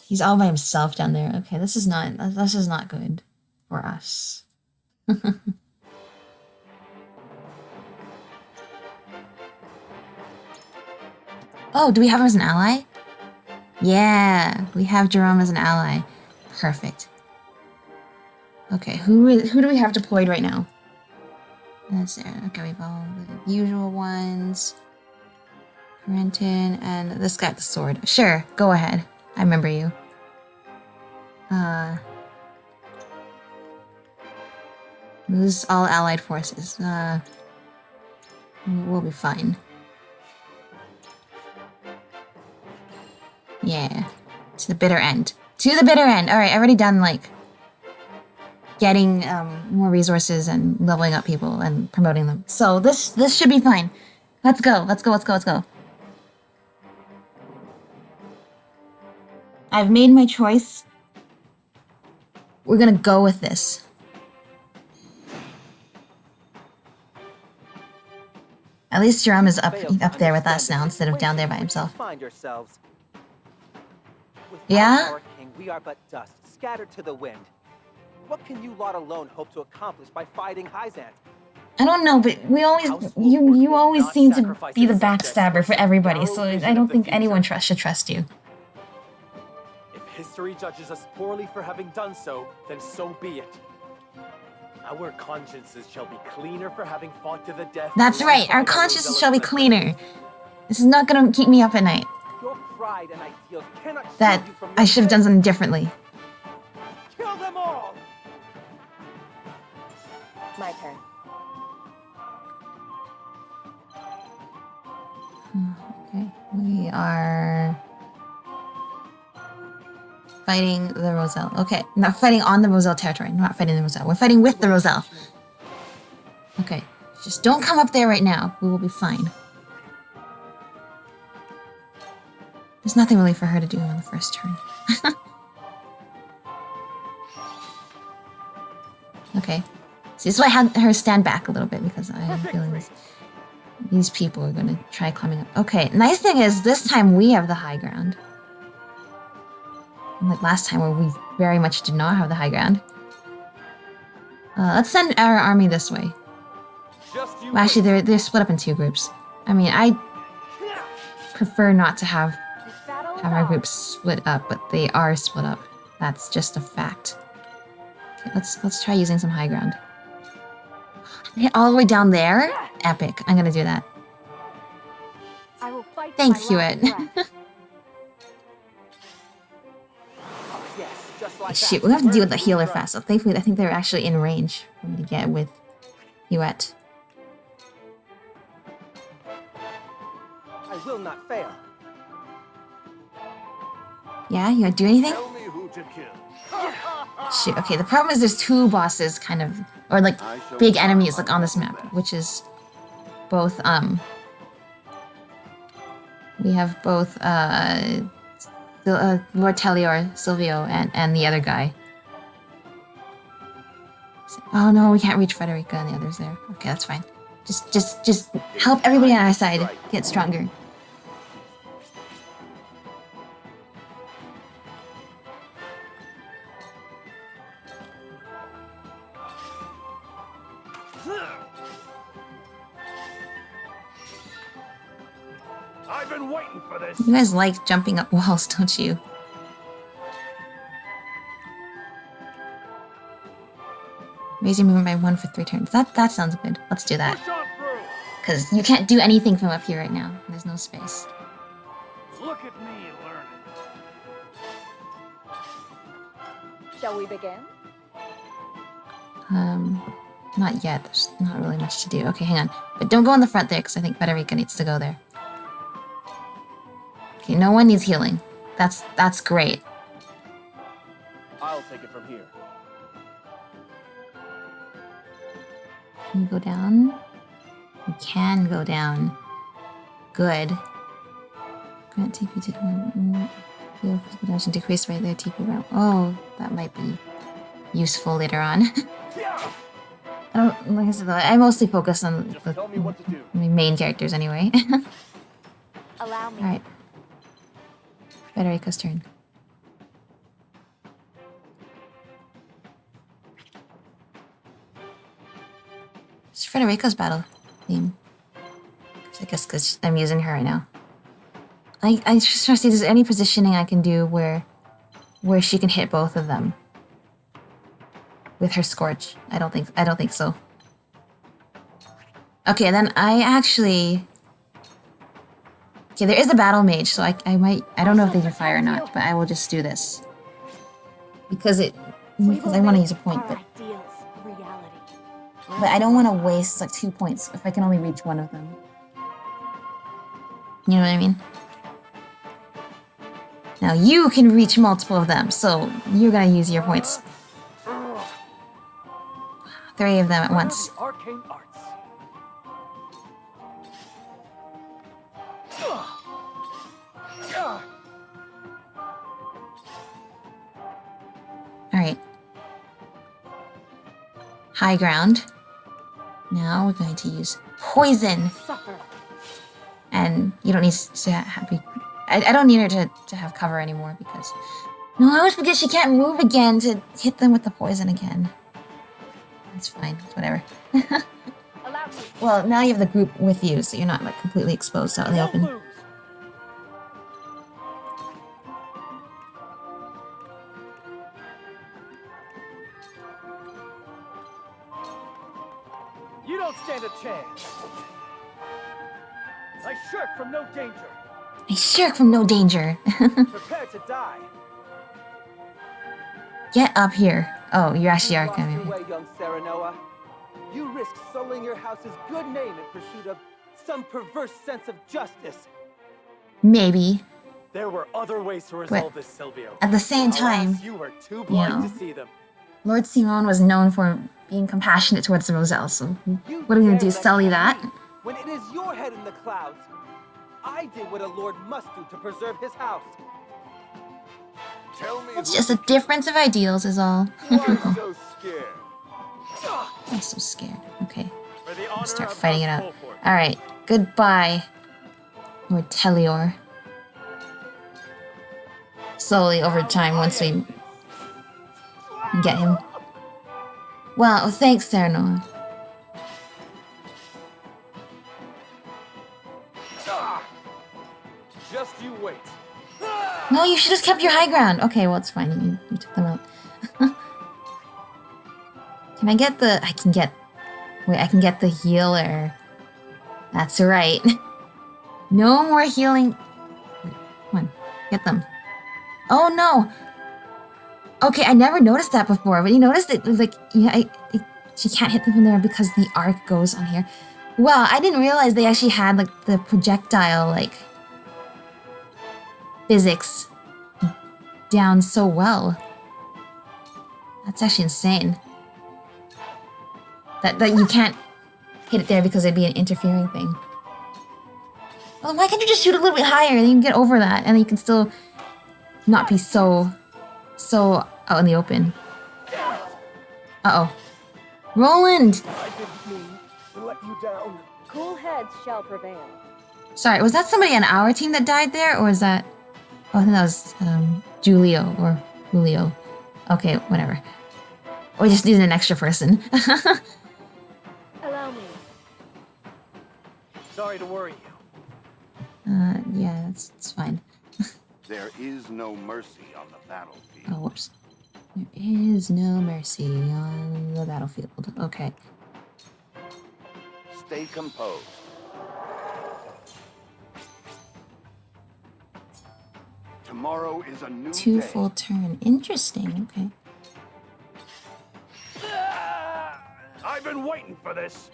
He's all by himself down there. Okay, this is not good for us. Oh, do we have him as an ally? Yeah, we have Jerome as an ally. Perfect. Okay, who do we have deployed right now? That's there. Okay, we've all the usual ones. Renton and this guy with the sword. Sure, go ahead. I remember you. Lose all allied forces. We'll be fine. Yeah. To the bitter end. To the bitter end! Alright, I've already done, like, getting more resources and leveling up people and promoting them. So this should be fine. Let's go, let's go, let's go, let's go. I've made my choice. We're gonna go with this. At least Jerome is up there with us now instead of down there by himself. Find yourselves. Yeah? Our king, we are but dust, scattered to the wind. What can you lot alone hope to accomplish by fighting Hyzante? I don't know, but we always you always seem to be the backstabber for everybody, so I don't think anyone should trust you. If history judges us poorly for having done so, then so be it. Our consciences shall be cleaner for having fought to the death. That's right, our consciences shall be cleaner. This is not gonna keep me up at night. Your pride and ideals cannot That shield you from I should have done something differently. Kill them all! My turn. Okay, we are fighting the Roselle. Okay, not fighting on the Roselle territory. Not fighting the Roselle. We're fighting with the Roselle. Okay, just don't come up there right now. We will be fine. There's nothing really for her to do on the first turn. Okay. See, this is why I had her stand back a little bit, because I have a feeling these people are going to try climbing up. Okay, nice thing is, this time we have the high ground. Unlike last time where we very much did not have the high ground. Let's send our army this way. Well, actually, they're split up in two groups. I mean, I prefer not to have our groups split up, but they are split up. That's just a fact. Okay, let's try using some high ground. All the way down there? Epic. I'm gonna do that. I will fight. Thanks, Hewitt. Shoot, we're gonna have to deal with the healer fast, so thankfully I think they're actually in range for me to get with Hewitt. I will not fail. Yeah, you gonna do anything? Tell me who to kill. Shoot, okay, the problem is there's two bosses kind of, or like big enemies like on this map, which is both, we have both, Lord Telior, Silvio, and the other guy. Oh no, we can't reach Frederica and the others there. Okay, that's fine. Just help everybody on our side get stronger. I've been waiting for this. You guys like jumping up walls, don't you? Raise your movement by 1 for 3 turns. That sounds good. Let's do that. Because you can't do anything from up here right now. There's no space. Look at me learning. Shall we begin? Not yet. There's not really much to do. Okay, hang on. But don't go in the front there, because I think Federica needs to go there. Okay, no one needs healing. That's great. I'll take it from here. Can you go down? You can go down. Good. Grant TP to heal physical damage and decrease right there TP round. Oh, that might be useful later on. I don't, like I said though, I mostly focus on my main characters anyway. Allow me. Alright. Federica's turn. It's Federica's battle theme. I guess because I'm using her right now. I just trying to see if there's any positioning I can do where she can hit both of them with her Scorch. I don't think so. Okay, then I actually... Okay, there is a battle mage, so I don't know if they do fire or not, but I will just do this. Because I want to use a point, but I don't want to waste like 2 points if I can only reach one of them. You know what I mean? Now you can reach multiple of them, so you're gonna use your points. 3 of them at once. Arcane arts. Alright. High ground. Now we're going to use poison. And you don't need to have... I don't need her to have cover anymore because... No, I always forget she can't move again to hit them with the poison again. That's fine. It's whatever. Well, now you have the group with you, so you're not like completely exposed out in the open. You don't stand a chance. I shirk from no danger. I shirk from no danger. Prepare to die. Get up here. Oh, you actually are coming. Your way, young Serenoa. You risk sullying your house's good name in pursuit of some perverse sense of justice. Maybe. There were other ways to resolve this, Silvio. At the same time, Alas, you were too blind to see them. Lord Simon was known for being compassionate towards Roselle, so what are we gonna do, sully that? When it is your head in the clouds, I did what a lord must do to preserve his house. Tell me It's just a difference of ideals is all. why so scared? I'm so scared. Okay. Let's start fighting it out. Alright. Goodbye, Lord Telior. Slowly over time once we get him. Wow, thanks, Serenoa. Just you wait. No, you should have kept your high ground. Okay, well, it's fine. You took them out. Can I get the... I can get the healer. That's right. No more healing. Wait, come on. Get them. Oh, no. Okay, I never noticed that before, but you noticed it, like, yeah, she can't hit them from there because the arc goes on here. Wow, I didn't realize they actually had, like, the projectile, like, physics down so well. That's actually insane. That you can't hit it there because it'd be an interfering thing. Well, why can't you just shoot a little bit higher and you can get over that and you can still not be so out in the open. Uh-oh. Roland! I didn't mean to let you down. Cool heads shall prevail. Sorry, was that somebody on our team that died there, or was that... Oh, I think that was Julio or Julio. Okay, whatever. We just needed an extra person. Allow me. Sorry to worry you. Yeah, it's fine. There is no mercy on the battlefield. Oh, whoops. There is no mercy on the battlefield. Okay. Stay composed. Tomorrow is a new Two day. full turn. Interesting. Okay. I've been waiting for this.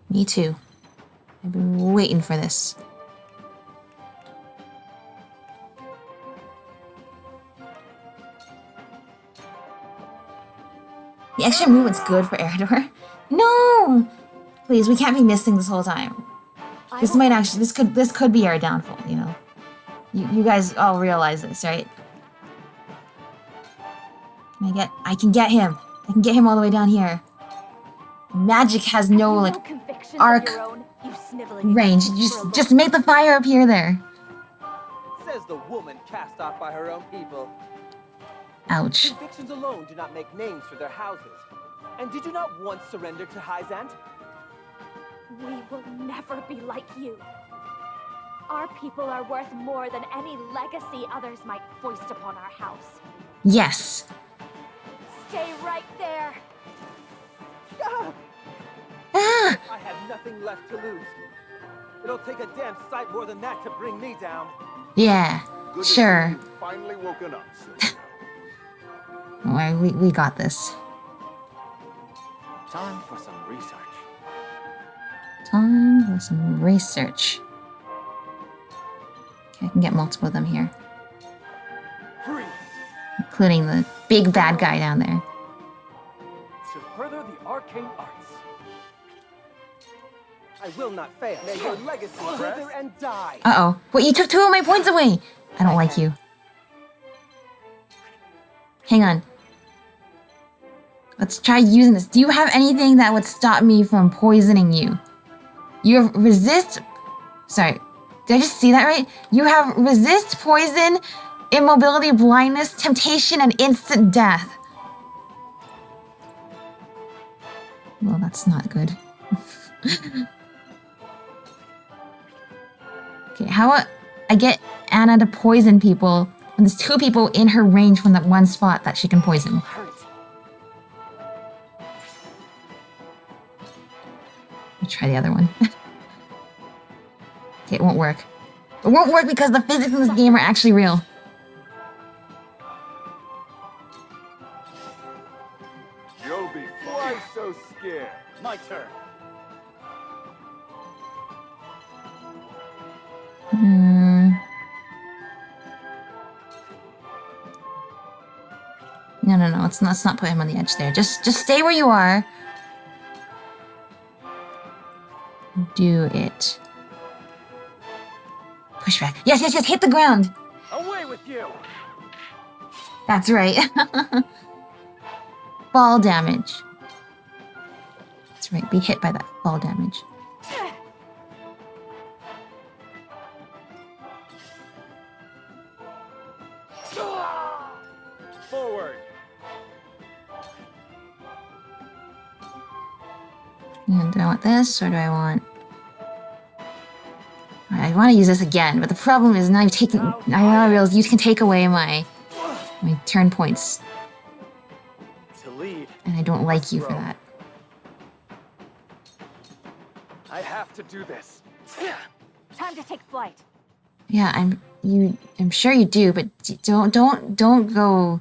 Me too. I've been waiting for this. The extra movement's good for Eridor. No! Please, we can't be missing this whole time. This might actually, this could be our downfall, you know? You guys all realize this, right? I can get him. I can get him all the way down here. Magic has no, like, arc range. Just make the fire appear there. Says the woman cast off by her own people. Ouch. Convictions alone do not make names for their houses. And did you not once surrender to Hyzante? We will never be like you. Our people are worth more than any legacy others might foist upon our house. Yes. Stay right there. Ah! I have nothing left to lose. It'll take a damn sight more than that to bring me down. Yeah, Good sure. to see you've finally woken up, Sylvia. Alright, we got this. Time for some research. Time for some research. Okay, I can get multiple of them here. Freeze! Including the big bad guy down there. To further the arcane arts. I will not fail. May your legacy wither and die. Uh-oh. Wait, you took 2 of my points away! I don't like you. Hang on. Let's try using this. Do you have anything that would stop me from poisoning you? You have resist... Sorry. Did I just see that right? You have resist, poison, immobility, blindness, temptation, and instant death. Well, that's not good. Okay, how about I get Anna to poison people when there's 2 people in her range from that one spot that she can poison? I'll try the other one. Okay, it won't work. It won't work because the physics in this game are actually real. Joby, why so scared? My turn. No. Let's not put him on the edge there. Just stay where you are. Do it. Push back. Yes. Hit the ground. Away with you. That's right. Fall damage. That's right. Be hit by that fall damage. Forward. And do I want this or do I want... I want to use this again, but the problem is now you've taken... I realize you can take away my turn points. To lead. And I don't like you for that. I have to do this. Time to take flight. Yeah, I'm sure you do, but don't go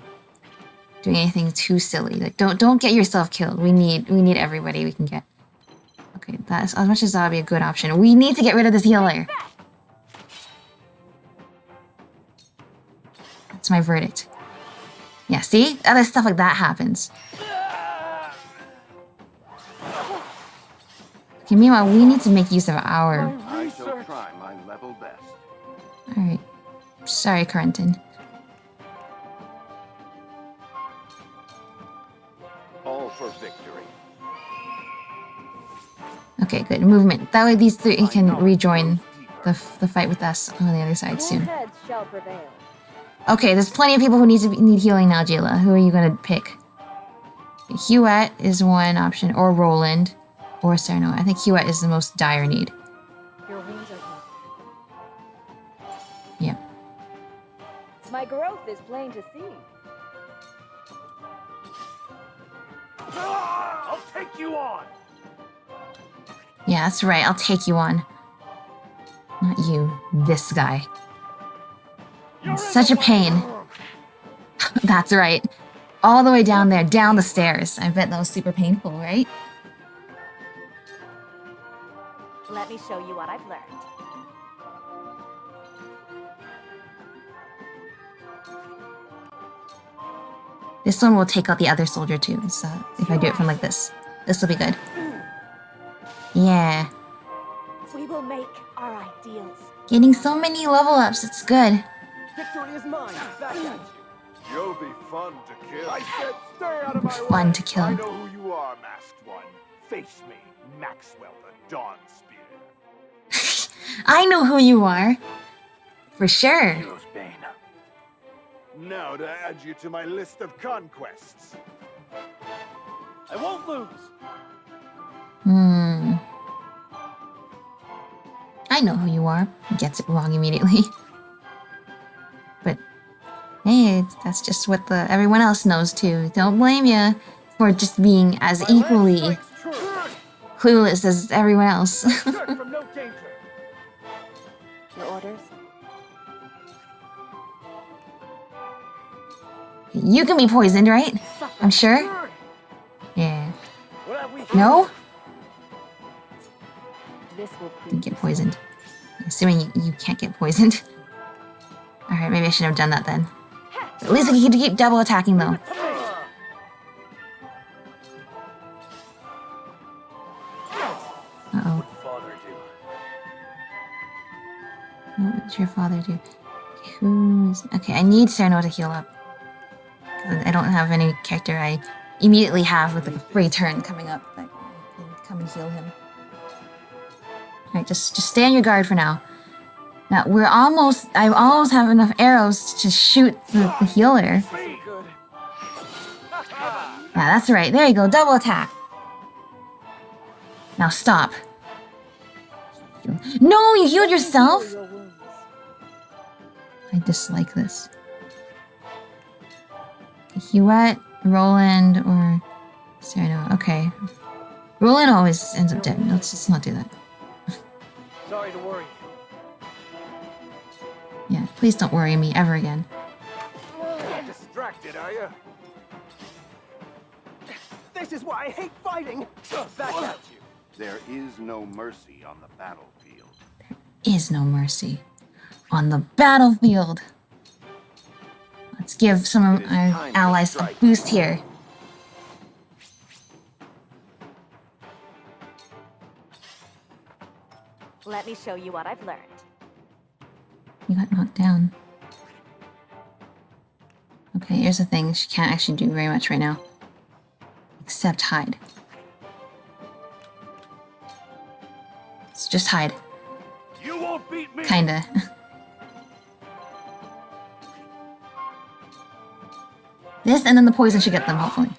doing anything too silly. Like don't get yourself killed. We need everybody we can get. Okay, that's as much as that would be a good option. We need to get rid of this healer. That's my verdict. Yeah, see? Other stuff like that happens. Okay, meanwhile, we need to make use of our... I shall try my level best. Alright. Sorry, Corentin. All for victory. Okay, good. Movement. That way these 3 can rejoin the fight with us on the other side soon. Okay, there's plenty of people who need healing now, Jayla. Who are you gonna pick? Huette is one option, or Roland, or Serno. I think Huette is the most dire need. Your wounds are healed. Yeah. My growth is plain to see. I'll take you on. Yeah, that's right. I'll take you on. Not you. This guy. It's such a pain. That's right. All the way down there, down the stairs. I bet that was super painful, right? Let me show you what I've learned. This one will take out the other soldier too, so if I do it from like this. This will be good. Yeah. We will make our ideals. Getting so many level ups, it's good. Victory is mine. Back at you. You'll be fun to kill. I said stay out of my way. Fun to kill. I know who you are, Masked One. Face me, Maxwell the Dawn Spear. I know who you are. For sure. Hero's Bane. Now to add you to my list of conquests. I won't lose. I know who you are. Gets it wrong immediately. But hey, that's just what everyone else knows too. Don't blame you for just being as equally clueless as everyone else. Your orders? You can be poisoned, right? I'm sure. Yeah. No? This will Didn't get poisoned. Assuming you can't get poisoned. Alright, maybe I should have done that then. But at least I can keep double attacking though. Uh-oh. What did your father do? Okay, I need Serno to heal up. Because I don't have any character I immediately have with a free turn coming up that can come and heal him. Alright, just stay on your guard for now. Now, I almost have enough arrows to shoot the healer. Yeah, that's right. There you go, double attack. Now stop. No, you healed yourself? I dislike this. Huette, Roland, or Cyrano. Okay. Roland always ends up dead. Let's just not do that. Sorry to worry. Yeah, please don't worry me ever again. Distracted, are you? This is why I hate fighting. Back at you. There is no mercy on the battlefield. There is no mercy on the battlefield. Let's give some of our allies a boost here. Let me show you what I've learned. You got knocked down. Okay, here's the thing. She can't actually do very much right now. Except hide. So just hide. You won't beat me. Kinda. This and then the poison should get them, hopefully.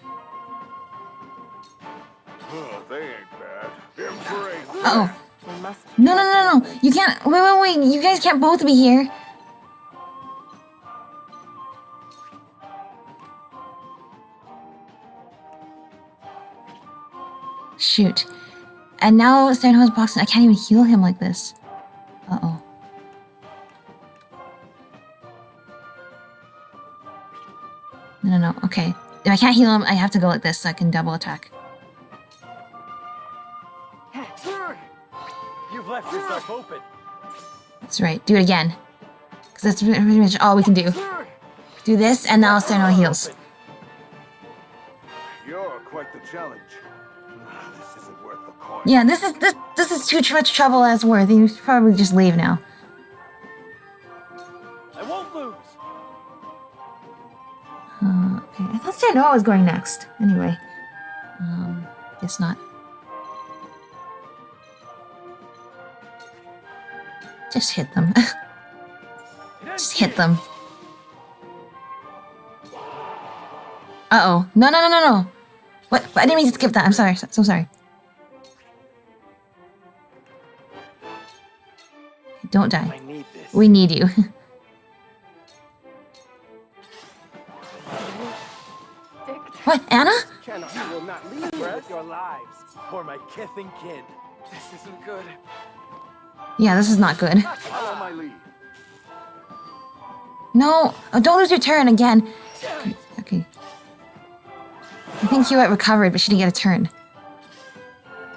Oh, they ain't bad. Embrace. Uh-oh. No. You can't. Wait. You guys can't both be here. Shoot. And now Sereno's boxing. I can't even heal him like this. Uh-oh. No. Okay. If I can't heal him, I have to go like this so I can double attack. You've left yourself open. That's right. Do it again. Because that's pretty much all we can do. Do this, and now Sereno heals. You're quite the challenge. This isn't worth the coin. Yeah, this is too much trouble as worth. You should probably just leave now. I won't lose. Okay. I thought Sereno was going next. Anyway. Guess not. Just hit them. Just hit them. Uh-oh. No. What? I didn't mean to skip that. I'm sorry. So sorry. Don't die. I need this. We need you. What? Anna? You will not leave with your lives for my kith and kin. This isn't good. Yeah, this is not good. Follow my lead. No! Oh, don't lose your turn again. Okay. I think Huette recovered, but she didn't get a turn.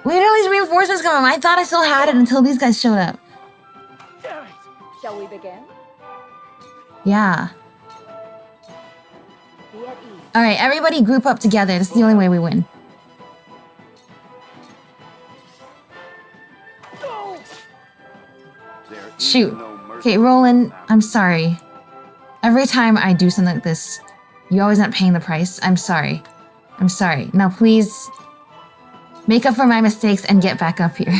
Where did all these reinforcements come from? I thought I still had it until these guys showed up. Shall we begin? Yeah. Be at ease. Alright, everybody group up together. This is the only way we win. Shoot. Okay, Roland, I'm sorry. Every time I do something like this, you always end up paying the price. I'm sorry. I'm sorry. Now please make up for my mistakes and get back up here.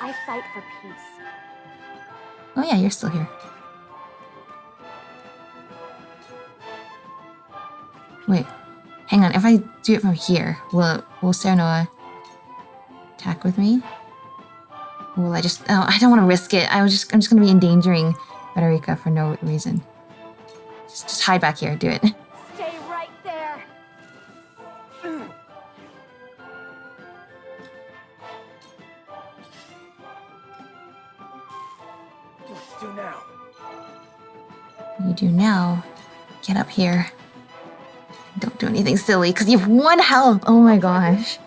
I fight for peace. Oh yeah, you're still here. Wait. Hang on. if I do it from here, will Serenoa attack with me? Or will I just... Oh, I don't want to risk it. I'm just going to be endangering Frederica for no reason. Just hide back here. Do it. Stay right there. What to do now? You do now. Get up here. Don't do anything silly, because you have 1 health. Oh my gosh.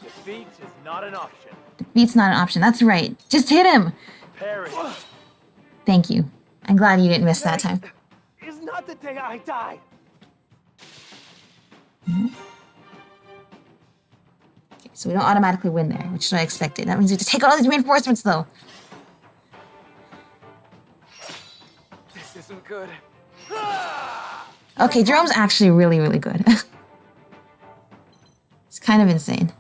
Defeat is not an option. Defeat's not an option. That's right. Just hit him. Perish. Thank you. I'm glad you didn't miss that time. Is not the day I die. Okay, so we don't automatically win there, which is what I expected. That means we have to take out all these reinforcements, though. This isn't good. Okay, Jerome's actually really, really good. It's kind of insane.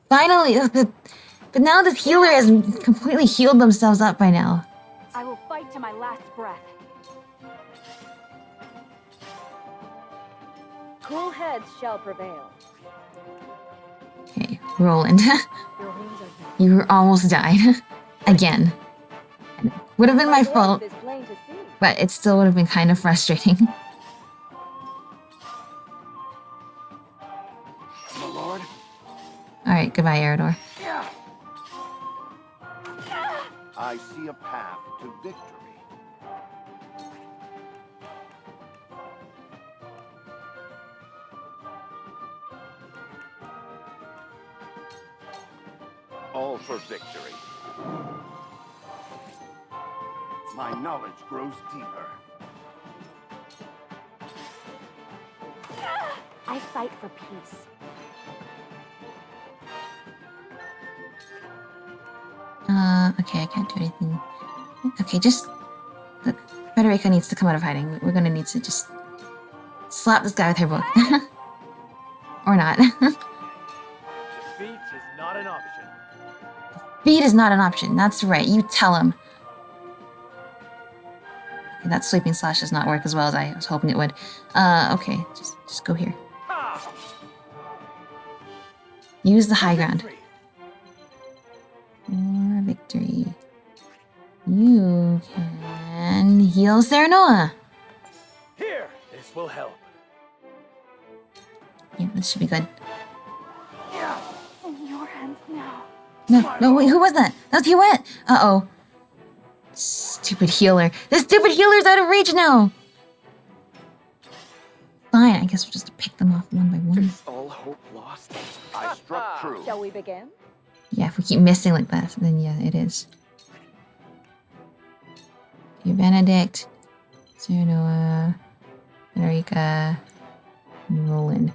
Finally, but now this healer has completely healed themselves up by now. I will fight to my last breath. Cool heads shall prevail. Okay, Roland. You almost died. Again. Would have been my fault, but it still would have been kind of frustrating. My lord. Alright, goodbye, Eridor. I see a path to victory. All for victory. My knowledge grows deeper. I fight for peace. Okay, I can't do anything. Okay, just... Look, Frederica needs to come out of hiding. We're gonna need to just... slap this guy with her book. Or not. Defeat is not an option. Defeat is not an option. That's right, you tell him. Okay, that sweeping slash does not work as well as I was hoping it would. Okay, just go here. Use the high ground. For victory. You can heal Serenoa. Here, this will help. Yeah, this should be good. In your hands now. No, wait, who was that? That was Hewitt. Uh-oh. Stupid healer. This stupid healer's out of reach now. Fine, I guess we'll just pick them off one by one. Is all hope lost? I struck true. Shall we begin? Yeah, if we keep missing like that, then yeah, it is. Okay, Benedict, Serenoa, Frederica, and Roland.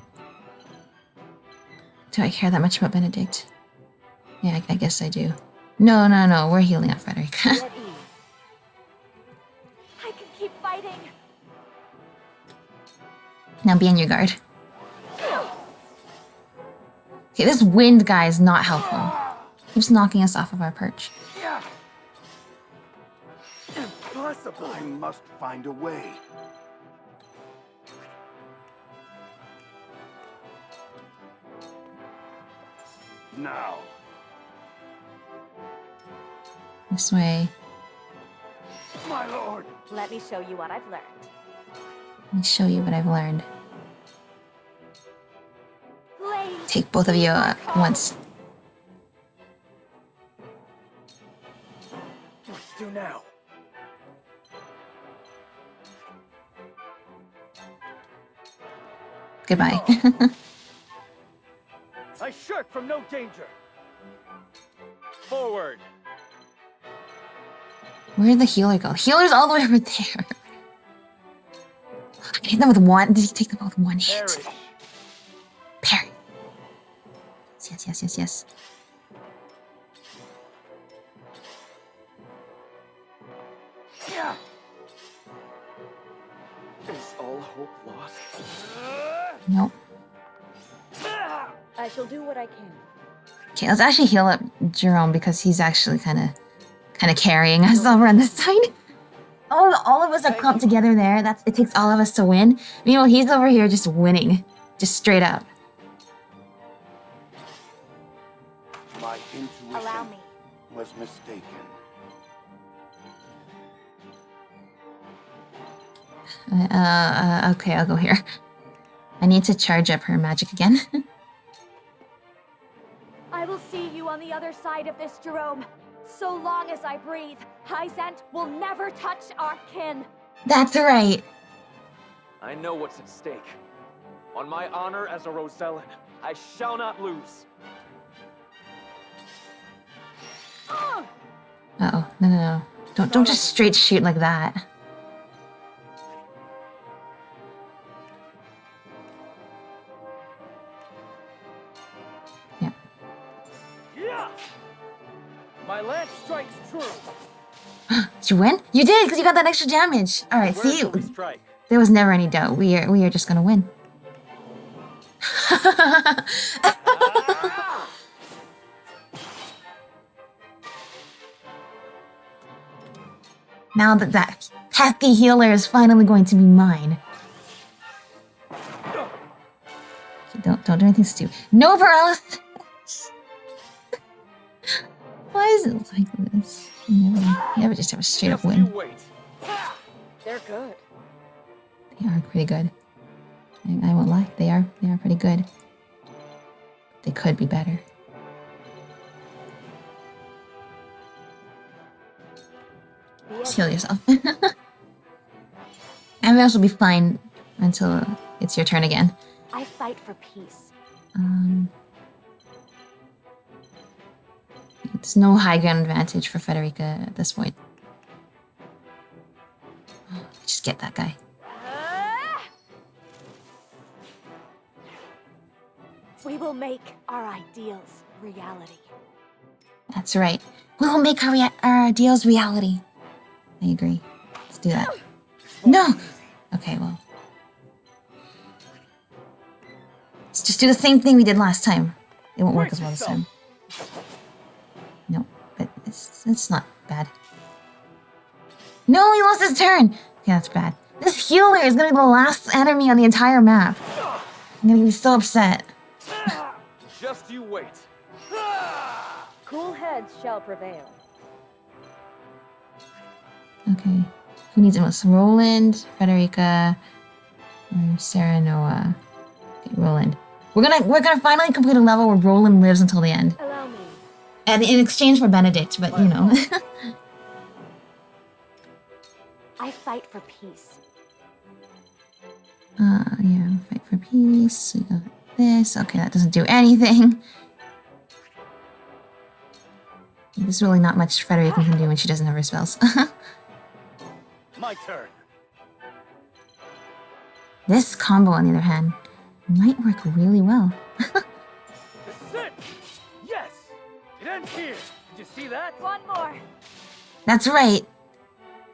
Do I care that much about Benedict? Yeah, I guess I do. No, we're healing up Frederica. I can keep fighting. Now be on your guard. Okay, this wind guy is not helpful. Keeps knocking us off of our perch. Impossible. I must find a way. Now. This way. My lord. Let me show you what I've learned. Let me show you what I've learned. Blaze. Take both of you at once. What to do now? Goodbye. I shirk from no danger. Forward. Where'd the healer go? Healer's all the way over there. I can hit them with one. Did you take them all with one hit? Perish. Parry. Yes. Yeah. Is all hope lost? Nope. I shall do what I can. Okay, let's actually heal up Jerome because he's actually kind of carrying us over on this side. Oh, all of us have come together there. It takes all of us to win. Meanwhile, he's over here just winning. Just straight up. My intuition Allow me. was mistaken. Okay, I'll go here. I need to charge up her magic again. I will see you on the other side of this, Jerome. So long as I breathe, Hyzante will never touch our kin. That's right. I know what's at stake. On my honor as a Rosellan, I shall not lose. Uh-oh. No. Don't just straight shoot like that. Yeah. Yeah! My lance strikes true. Did you win? You did, because you got that extra damage. All right, see? There was never any doubt. We are just gonna win. Now that pesky healer is finally going to be mine. Okay, don't do anything stupid. No paralysis. Why is it like this? You never just have a straight up win. They're good. They are pretty good. I won't lie. They are pretty good. They could be better. Just heal yourself. Everyone else will be fine until it's your turn again. I fight for peace. There's no high ground advantage for Federica at this point. Just get that guy. We will make our ideals reality. That's right. We will make our ideals reality. I agree. Let's do that. No! Okay, well. Let's just do the same thing we did last time. It won't work as well this time. No, but it's not bad. No, he lost his turn! Okay, that's bad. This healer is gonna be the last enemy on the entire map. I'm gonna be so upset. Just you wait. Cool heads shall prevail. Okay. Who needs it most? Roland, Frederica, or Sarah Noah? Okay, Roland. We're gonna finally complete a level where Roland lives until the end. Allow me. And in exchange for Benedict, but you know. I fight for peace. Yeah, fight for peace. We got this. Okay, that doesn't do anything. There's really not much Frederica can do when she doesn't have her spells. My turn. This combo, on the other hand, might work really well. This is it! Yes! It ends here! Did you see that? One more! That's right!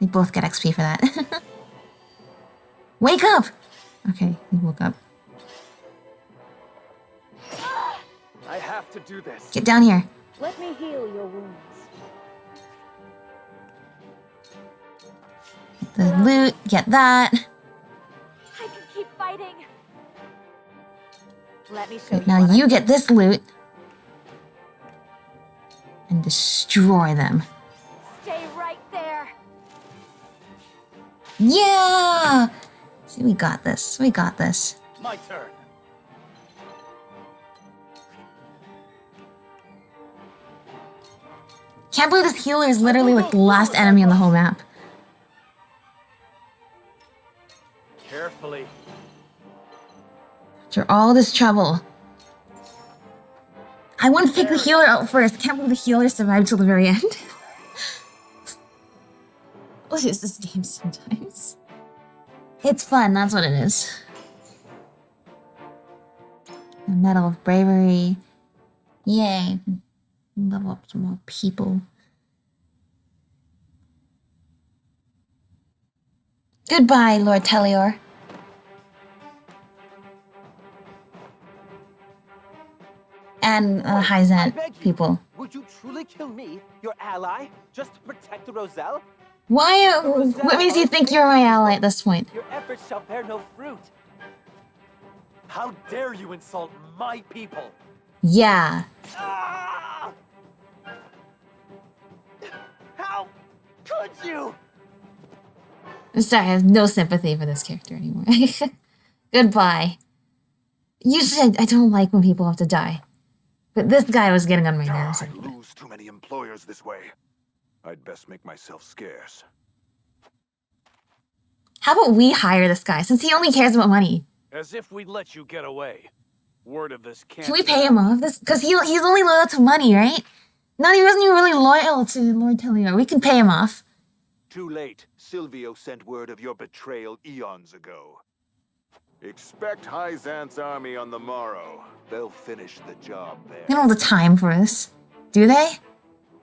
They both get XP for that. Wake up! Okay, he woke up. I have to do this. Get down here. Let me heal your wounds. Get the loot, get that. I can keep fighting. Let me show Good, now you get this loot. And destroy them. Stay right there. Yeah! See, we got this. We got this. My turn. Can't believe this healer is literally like the last enemy on the whole map. Carefully. After all this trouble. I want to take the healer out first. I can't believe the healer survived till the very end. What is this game sometimes? It's fun, that's what it is. A Medal of Bravery. Yay. Level up some more people. Goodbye, Lord Telior. And Hyzante people. Would you truly kill me, your ally, just to protect the Roselle? Why? What makes you think you're my ally at this point? Your efforts shall bear no fruit. How dare you insult my people? Yeah. Ah! How could you? I'm sorry, I have no sympathy for this character anymore. Goodbye. Usually, I don't like when people have to die. But this guy was getting on my nerves. I lose too many employers this way. I'd best make myself scarce. How about we hire this guy, since he only cares about money? As if we'd let you get away. Word of this can't. Can we pay him off? Because he's only loyal to money, right? He wasn't even really loyal to Lord Tellior. We can pay him off. Too late. Silvio sent word of your betrayal eons ago. Expect Hyzante's army on the morrow. They'll finish the job there. They don't have the time for this. Do they?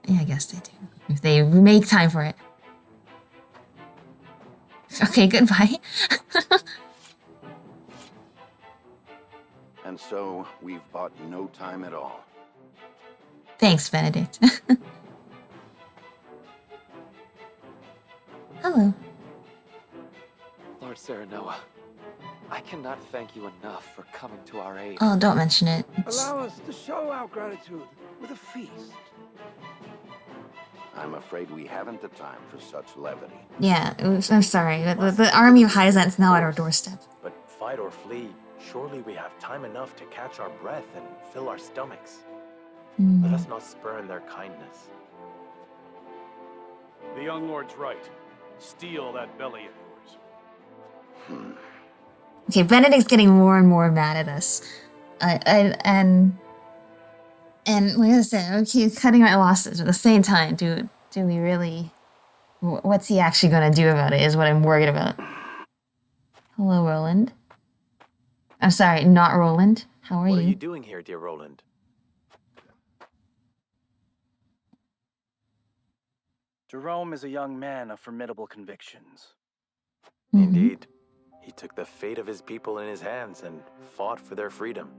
Yeah, I guess they do. If they make time for it. Okay, goodbye. And so, we've bought no time at all. Thanks, Benedict. Hello. Lord Serenoa, I cannot thank you enough for coming to our aid. Oh, don't mention it. Allow us to show our gratitude with a feast. I'm afraid we haven't the time for such levity. Yeah, I'm sorry. The army of Hyzante's now at our doorstep. But fight or flee, surely we have time enough to catch our breath and fill our stomachs. Let us not spurn their kindness. The young lord's right. Steal that belly of yours. Okay, Benedict's getting more and more mad at us. And like I said, okay, cutting my losses at the same time. Do we really? What's he actually gonna do about it? Is what I'm worried about. Hello, Roland. I'm sorry, not Roland. How are you? What are you doing here, dear Roland? Jerome is a young man of formidable convictions. Indeed. He took the fate of his people in his hands and fought for their freedom.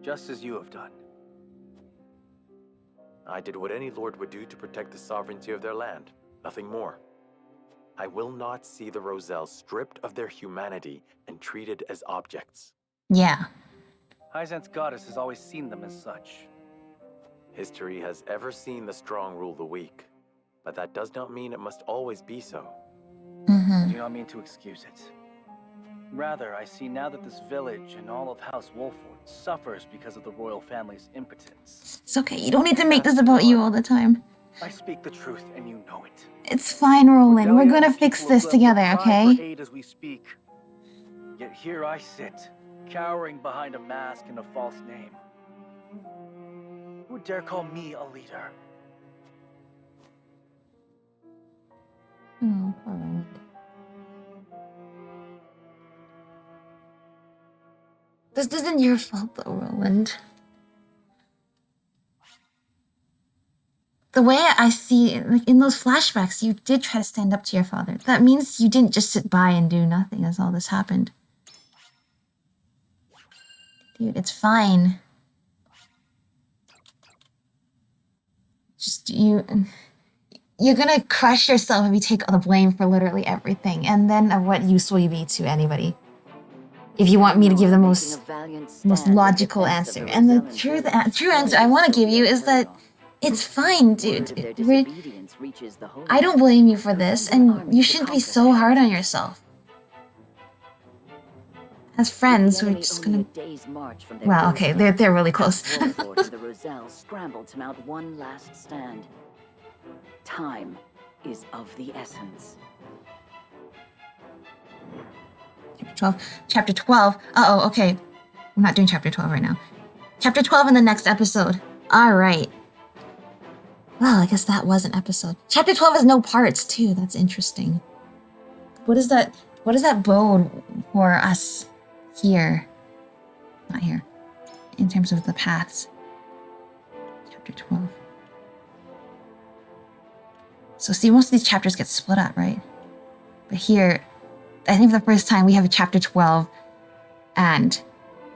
Just as you have done. I did what any lord would do to protect the sovereignty of their land. Nothing more. I will not see the Roselle stripped of their humanity and treated as objects. Yeah. Hyzante's goddess has always seen them as such. History has ever seen the strong rule the weak, but that does not mean it must always be so. I do not mean to excuse it. Rather, I see now that this village and all of House Wolfwood suffers because of the royal family's impotence. It's okay. You don't need to make this about you all the time. I speak the truth, and you know it. It's fine, Roland. We're gonna fix this together, okay? For aid as we speak. Yet here I sit, cowering behind a mask and a false name. Who dare call me a leader? Oh, poor Roland. This isn't your fault, though, Roland. The way I see it, like in those flashbacks, you did try to stand up to your father. That means you didn't just sit by and do nothing as all this happened. Dude, it's fine. Just you're gonna crush yourself if you take all the blame for literally everything. And then of what use will you be to anybody? If you want me to give the most logical answer. And the true answer I want to give you is that it's fine, dude. I don't blame you for this, and you shouldn't be so hard on yourself. As friends, we're just gonna... Wow, okay, they're really close. The Roselle scrambled to mount one last stand. Time is of the essence. Chapter 12. Uh-oh, okay. We're not doing chapter 12 right now. Chapter 12 in the next episode. Alright. Well, I guess that was an episode. Chapter 12 has no parts, too. That's interesting. What does that bode for us here? Not here. In terms of the paths. Chapter 12. So see, most of these chapters get split up, right? But here, I think for the first time we have a chapter 12, and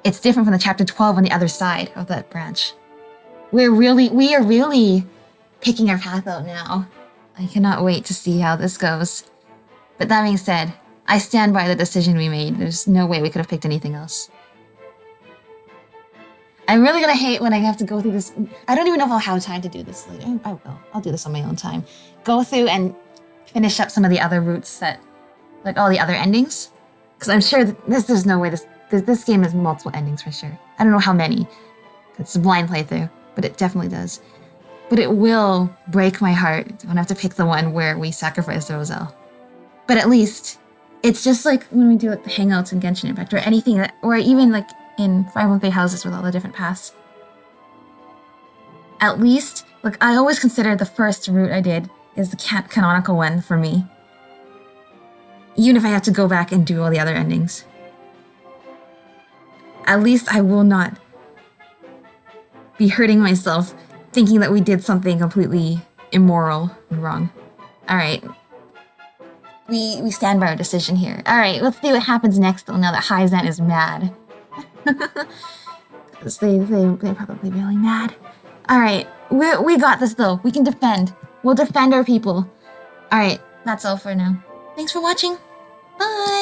it's different from the chapter 12 on the other side of that branch. We are really picking our path out now. I cannot wait to see how this goes. But that being said, I stand by the decision we made. There's no way we could have picked anything else. I'm really gonna hate when I have to go through this. I don't even know if I'll have time to do this later. I will. I'll do this on my own time. Go through and finish up some of the other routes that, like all the other endings. Because I'm sure there's no way this game has multiple endings for sure. I don't know how many. It's a blind playthrough, but it definitely does. But it will break my heart when I have to pick the one where we sacrifice Roselle. But at least, it's just like when we do like the hangouts in Genshin Impact or anything that, or even like in 513 houses with all the different paths. At least, like I always consider the first route I did is the canonical one for me. Even if I have to go back and do all the other endings. At least I will not be hurting myself thinking that we did something completely immoral and wrong. Alright. We stand by our decision here. Alright, let's see what happens next though now that Hyzante is mad. Because they're probably really mad. Alright, we got this though. We can defend. We'll defend our people. Alright, that's all for now. Thanks for watching. Bye!